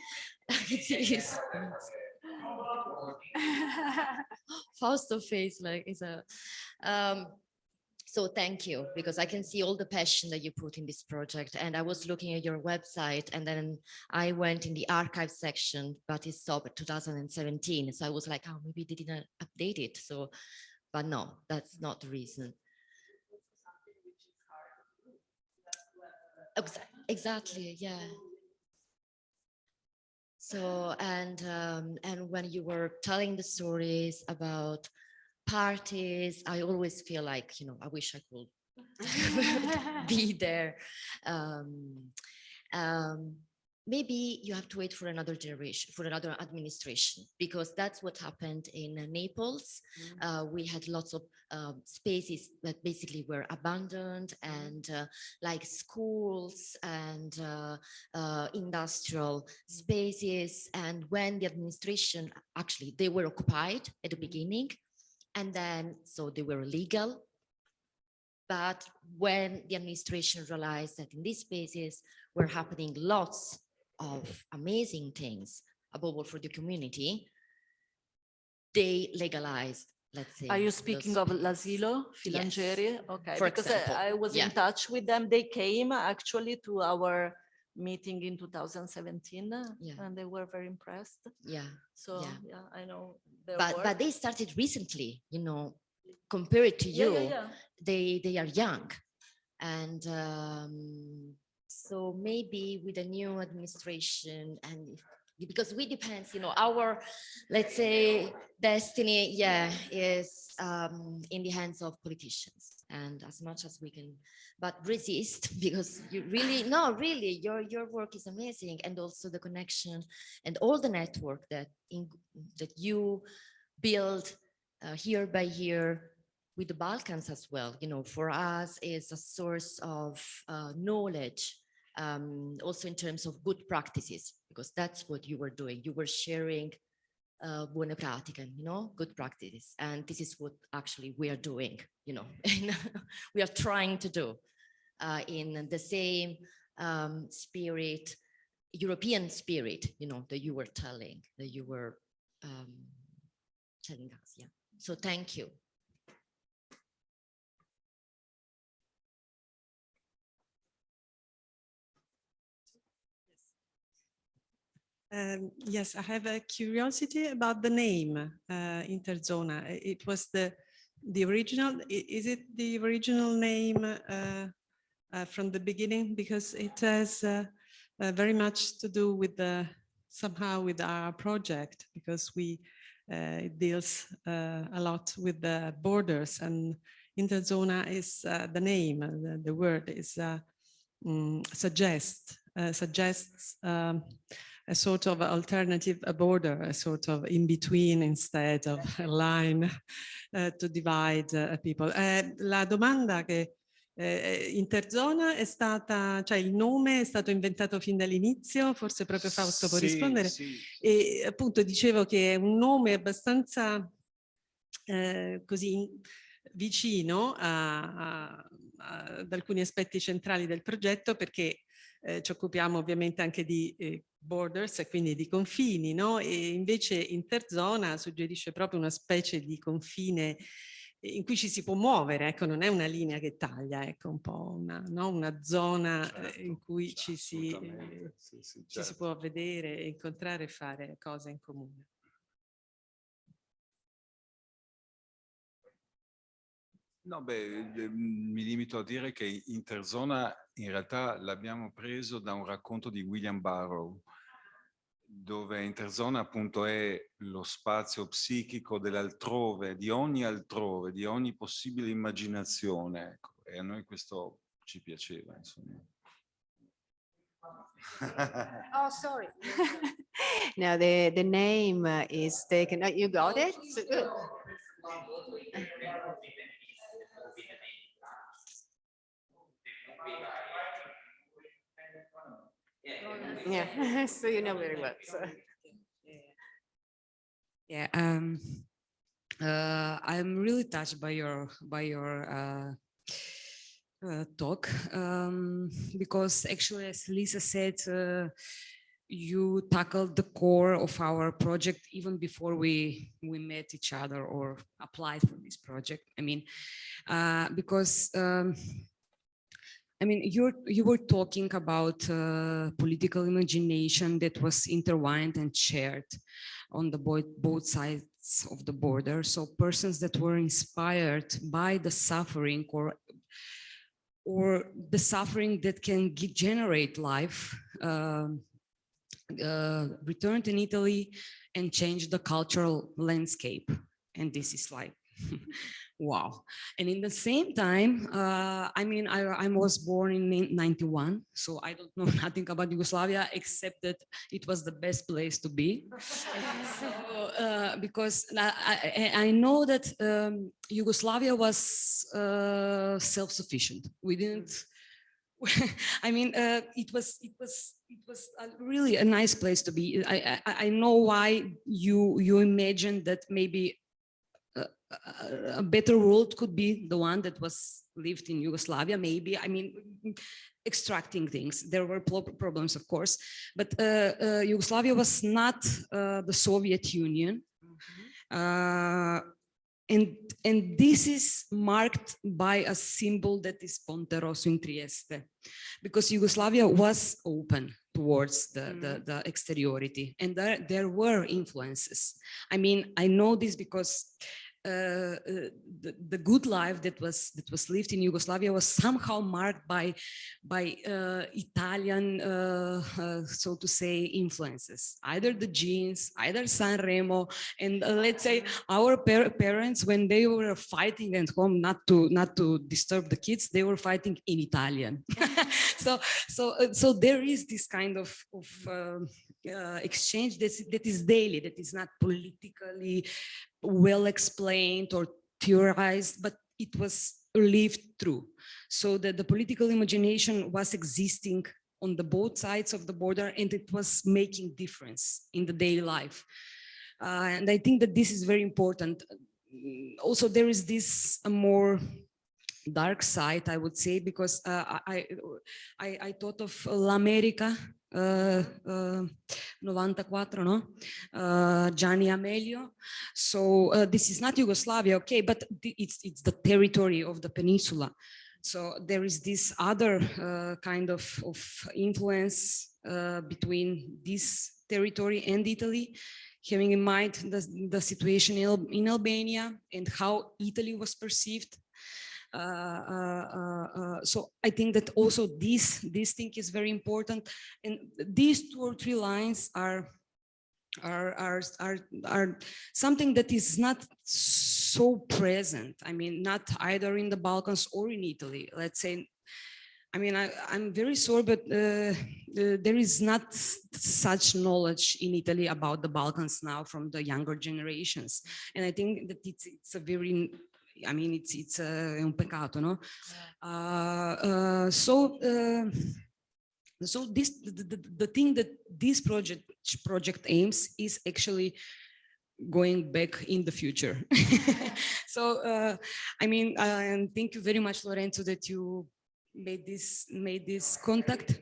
his Fausto face, like it's a so thank you, because I can see all the passion that you put in this project. And I was looking at your website, and then I went in the archive section, but it stopped at 2017. So I was like, oh, maybe they didn't update it. So, but no, that's not the reason. Exactly, yeah. So, and when you were telling the stories about parties, I always feel like, you know, I wish I could be there. Maybe you have to wait for another generation, for another administration, because that's what happened in Naples. We had lots of spaces that basically were abandoned, and like schools and industrial spaces. And when the administration, actually, they were occupied at the beginning, and then, so they were illegal. But when the administration realized that in these spaces were happening lots of amazing things, above all for the community, they legalized, let's say. Are you speaking of L'Asilo, Filangieri? Yes. Okay, For because example, I was in touch with them. They came actually to our meeting in 2017, and they were very impressed. Yeah. So yeah, I know. But they started recently, you know, compared to you, they are young. And so maybe with a new administration, and because we depends, you know, our, let's say, destiny, is in the hands of politicians. And as much as we can, but resist, because you really, no, really, your work is amazing. And also the connection and all the network that you build year by year with the Balkans as well, you know, for us is a source of knowledge, also in terms of good practices, because that's what you were doing. You were sharing buone pratiche, you know, good practices. And this is what actually we are doing, you know, we are trying to do in the same spirit, European spirit, you know, that you were telling us, yeah. So thank you. Yes, I have a curiosity about the name Interzona. It was the original. Is it the original name from the beginning? Because it has very much to do with somehow with our project, because it deals a lot with the borders, and Interzona is the name. The word is suggests a sort of alternative, a border, a sort of in between instead of a line to divide people. La domanda che Interzona è stata, cioè il nome è stato inventato fin dall'inizio, forse proprio Fausto può rispondere, e appunto dicevo che è un nome abbastanza così vicino ad alcuni aspetti centrali del progetto, perché ci occupiamo ovviamente anche di borders e quindi di confini, no? E invece Interzona suggerisce proprio una specie di confine in cui ci si può muovere, ecco, non è una linea che taglia, ecco, un po' una zona in cui ci si può vedere, incontrare e fare cose in comune. No, mi limito a dire che Interzona in realtà l'abbiamo preso da un racconto di William Burroughs, dove interzona appunto è lo spazio psichico dell'altrove, di ogni altrove, di ogni possibile immaginazione, ecco. E a noi questo ci piaceva, insomma. Oh, sorry. No, the name is taken. You got it? So good. Yeah, so you know very well. So. Yeah, I'm really touched by your talk because actually, as Lisa said, you tackled the core of our project even before we met each other or applied for this project. I mean, because I mean, you were talking about political imagination that was intertwined and shared on the both sides of the border. So persons that were inspired by the suffering or the suffering that can generate life, returned in Italy and changed the cultural landscape. And this is like, wow. And in the same time, I mean, I was born in 91, so I don't know nothing about Yugoslavia except that it was the best place to be. So, because I know that Yugoslavia was self-sufficient. We didn't. I mean, it was really a nice place to be. I know why you imagined that maybe a better world could be the one that was lived in Yugoslavia, maybe. I mean, extracting things. There were problems, of course, but Yugoslavia was not the Soviet Union. And this is marked by a symbol that is Ponte Rosso in Trieste, because Yugoslavia was open towards the exteriority, and there were influences. I mean, I know this because the good life that was lived in Yugoslavia was somehow marked by Italian, so to say, influences, either the genes, either Sanremo, and let's say our parents, when they were fighting at home, not to disturb the kids, they were fighting in Italian. so there is this kind of exchange that is daily, that is not politically well explained or theorized, but it was lived through. So that the political imagination was existing on the both sides of the border, and it was making difference in the daily life. And I think that this is very important. Also, there is this more dark side, I would say, because I thought of L'America, 94, no? Gianni Amelio. So this is not Yugoslavia, okay, but it's the territory of the peninsula. So there is this other kind of influence between this territory and Italy, having in mind the situation in Albania and how Italy was perceived. So I think that also this thing is very important, and these 2 or 3 lines are something that is not so present. I mean, not either in the Balkans or in Italy. Let's say, I mean, I'm very sorry, but there is not such knowledge in Italy about the Balkans now from the younger generations, and I think that it's a very, I mean, it's un peccato, no? So this the thing that this project aims is actually going back in the future. So I mean, and thank you very much, Lorenzo, that you made this contact.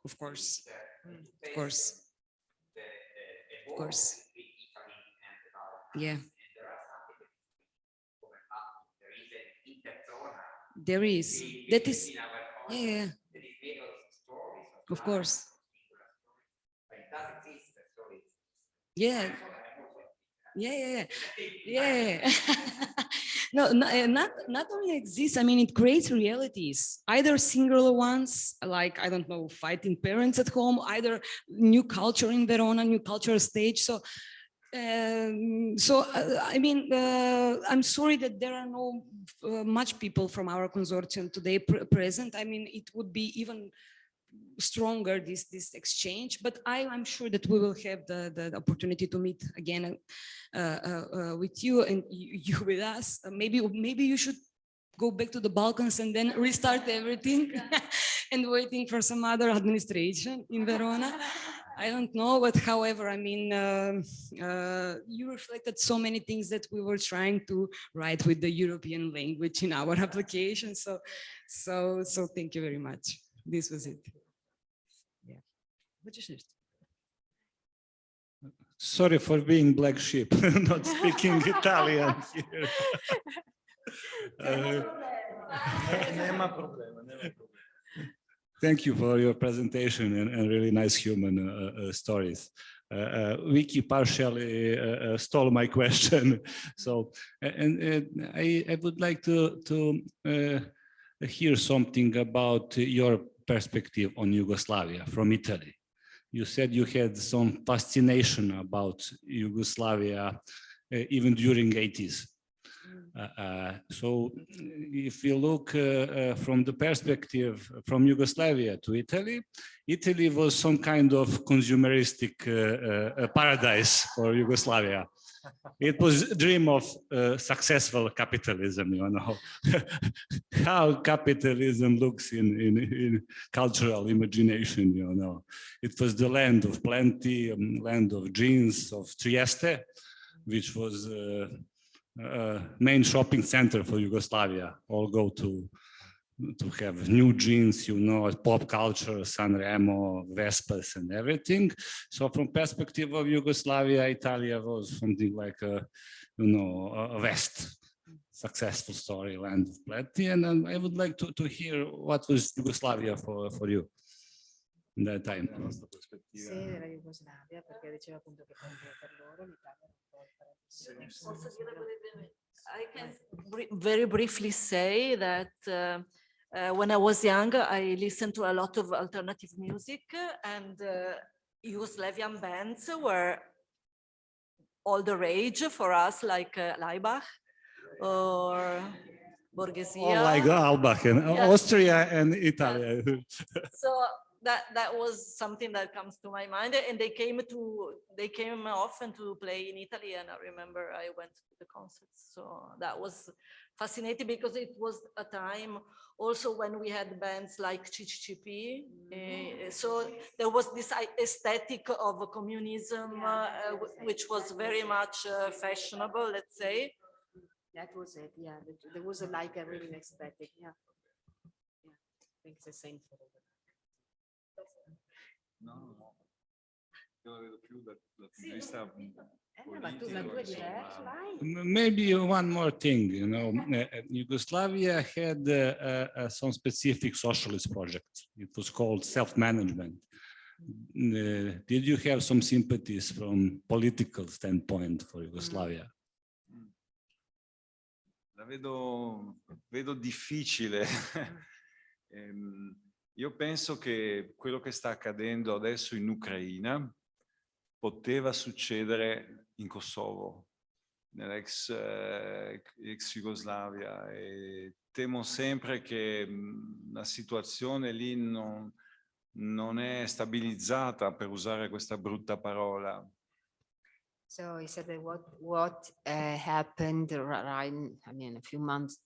Of course, of course, of course. Yeah. There is. That is. Yeah. Of course. Yeah. Yeah. Yeah. not only exists, I mean, it creates realities, either singular ones, like, I don't know, fighting parents at home, either new culture in Verona, new cultural stage. So, I mean, I'm sorry that there are no much people from our consortium today present. I mean, it would be even stronger, this exchange, but I'm sure that we will have the opportunity to meet again with you and you with us. Maybe you should go back to the Balkans and then restart everything and waiting for some other administration in Verona. I don't know, but however, I mean, you reflected so many things that we were trying to write with the European language in our application. So thank you very much. This was it. Yeah. Sorry for being black sheep, not speaking Italian here. Nema problema. Thank you for your presentation and really nice human stories. Vicky partially stole my question. So, I would like to hear something about your perspective on Yugoslavia from Italy. You said you had some fascination about Yugoslavia even during 80s. So if you look from the perspective from Yugoslavia to Italy, Italy was some kind of consumeristic paradise for Yugoslavia. It was a dream of successful capitalism, you know, how capitalism looks in cultural imagination, you know. It was the land of plenty, land of jeans, of Trieste, which was main shopping center for Yugoslavia. All go to have new jeans, you know, pop culture, Sanremo, Vespas and everything. So from perspective of Yugoslavia, Italia was something like a, you know, a West successful story, land of plenty. And I would like to hear what was Yugoslavia for you in that time. Sì, della Jugoslavia, perché diceva appunto che per loro l'Italia I can very briefly say that when I was young, I listened to a lot of alternative music, and Yugoslavian bands were all the rage for us, like Laibach or Borghesia. Oh, like Albach and Yeah. Austria and Italy. So that was something that comes to my mind, and they came often to play in Italy, and I remember I went to the concerts. So that was fascinating because it was a time also when we had bands like CCCP. So there was this aesthetic of communism, which was very much fashionable, let's say. That was it, yeah. There was like a really aesthetic, yeah. Yeah, I think it's the same for everybody. No. Io vedo più dal punto di vista Ma tu è diverso, vai. maybe one more thing, you know, Yugoslavia had some specific socialist projects. It was called self-management. Did you have some sympathies from political standpoint for Yugoslavia? La vedo difficile. Io penso che quello che sta accadendo adesso in Ucraina poteva succedere in Kosovo, nell'ex Jugoslavia, e temo sempre che la situazione lì non è stabilizzata, per usare questa brutta parola. So he said that what happened right, I mean,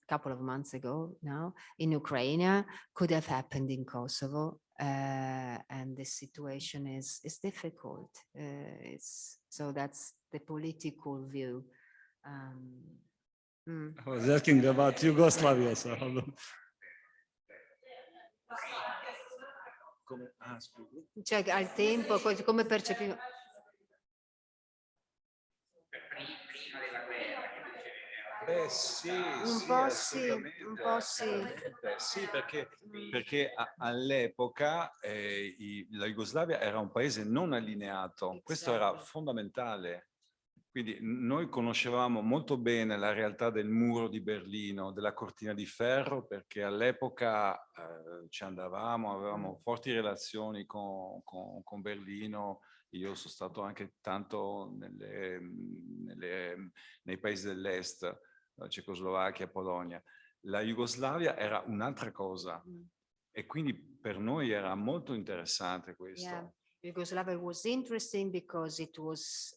couple of months ago now in Ukraine could have happened in Kosovo, and this situation is difficult. So that's the political view. I was asking about Yugoslavia, so Cioè al tempo, come percepivo. Beh, sì, Un sì, po' sì, assolutamente, un po' sì. assolutamente. Sì, perché all'epoca la Jugoslavia era un paese non allineato, questo era fondamentale. Quindi noi conoscevamo molto bene la realtà del muro di Berlino, della cortina di ferro, perché all'epoca ci andavamo, avevamo forti relazioni con Berlino. Io sono stato anche tanto nei paesi dell'est, Cecoslovacchia, Polonia. La Jugoslavia era un'altra cosa e quindi per noi era molto interessante questo. Yeah, Yugoslavia was interesting because it was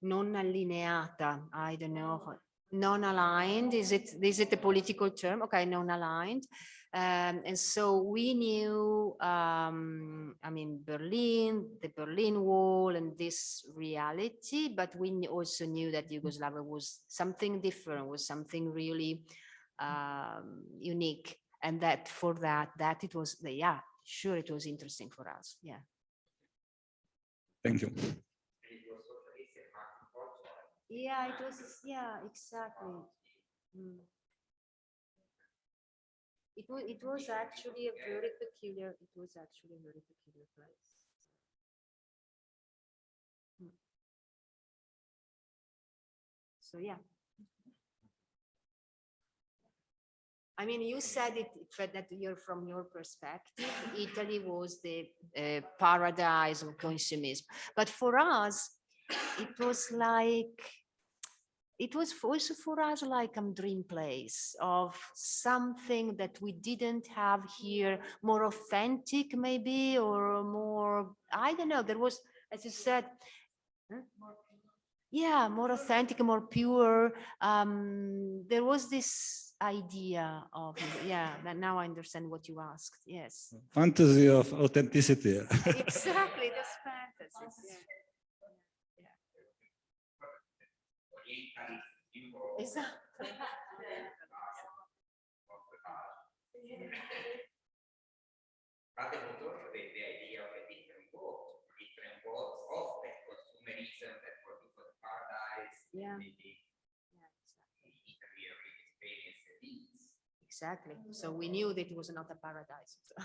non allineata. I don't know, non-aligned. Is it a political term? Okay, non-aligned. And so we knew, I mean, Berlin, the Berlin Wall and this reality, but we also knew that Yugoslavia was something different, was something really unique. And that for that it was, yeah, sure, it was interesting for us. Yeah. Thank you. Yeah, it was, yeah, exactly. Mm. It was actually a very peculiar, place. Mm. So, yeah. I mean, you said it, Fred, that you're from your perspective, Italy was the paradise of consumerism. But for us, it was like, it was also for us like a dream place of something that we didn't have here, more authentic maybe, or more, I don't know, there was, as you said, yeah, more authentic, more pure. There was this idea of, yeah, that now I understand what you asked. Yes. Fantasy of authenticity. Exactly, that's fantasy. Yeah. Exactly. But it was also the idea of a different world of that consumerism that was for the paradise. Yeah. Exactly. Exactly. So we knew that it was not a paradise. So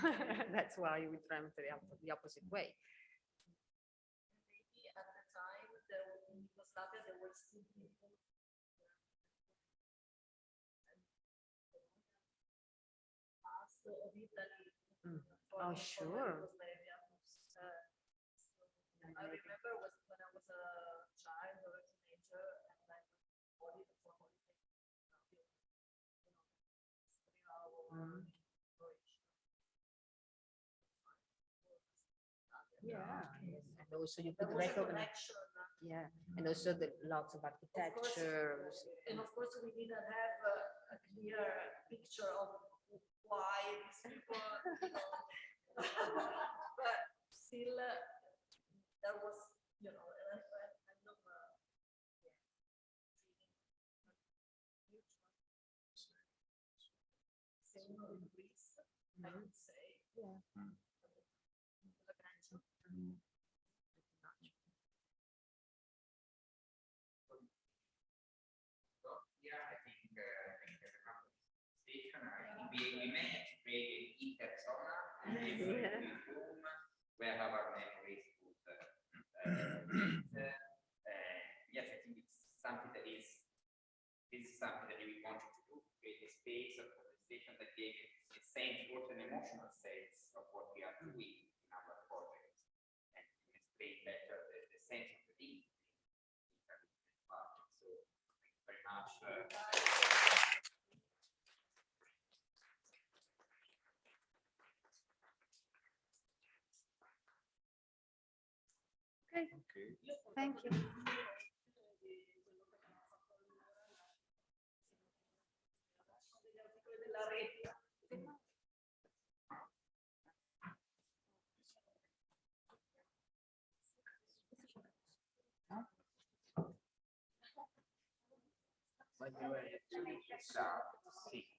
that's why we dreamt the opposite way. Maybe at the time, in Yugoslavia, there were still people. Past of Italy. Oh, sure. I remember when I was a child or a teenager, and I studied for holiday. Yeah. And also you could recognize. Yeah. And also the lots of architecture. And of course, we didn't have a clear picture of why these people, but still there was, you know, a kind of same in Greece, I would say. Yeah. Yeah, I think as a conversation, we managed to create an interzona room where our memories would meet. Yes, I think it's something that this is something that we wanted to do, create a space of conversation that gave a sense, also an emotional sense of what we are doing in our project, and to explain better the sense of the thing. So thank you very much. Okay. Thank you. Sì.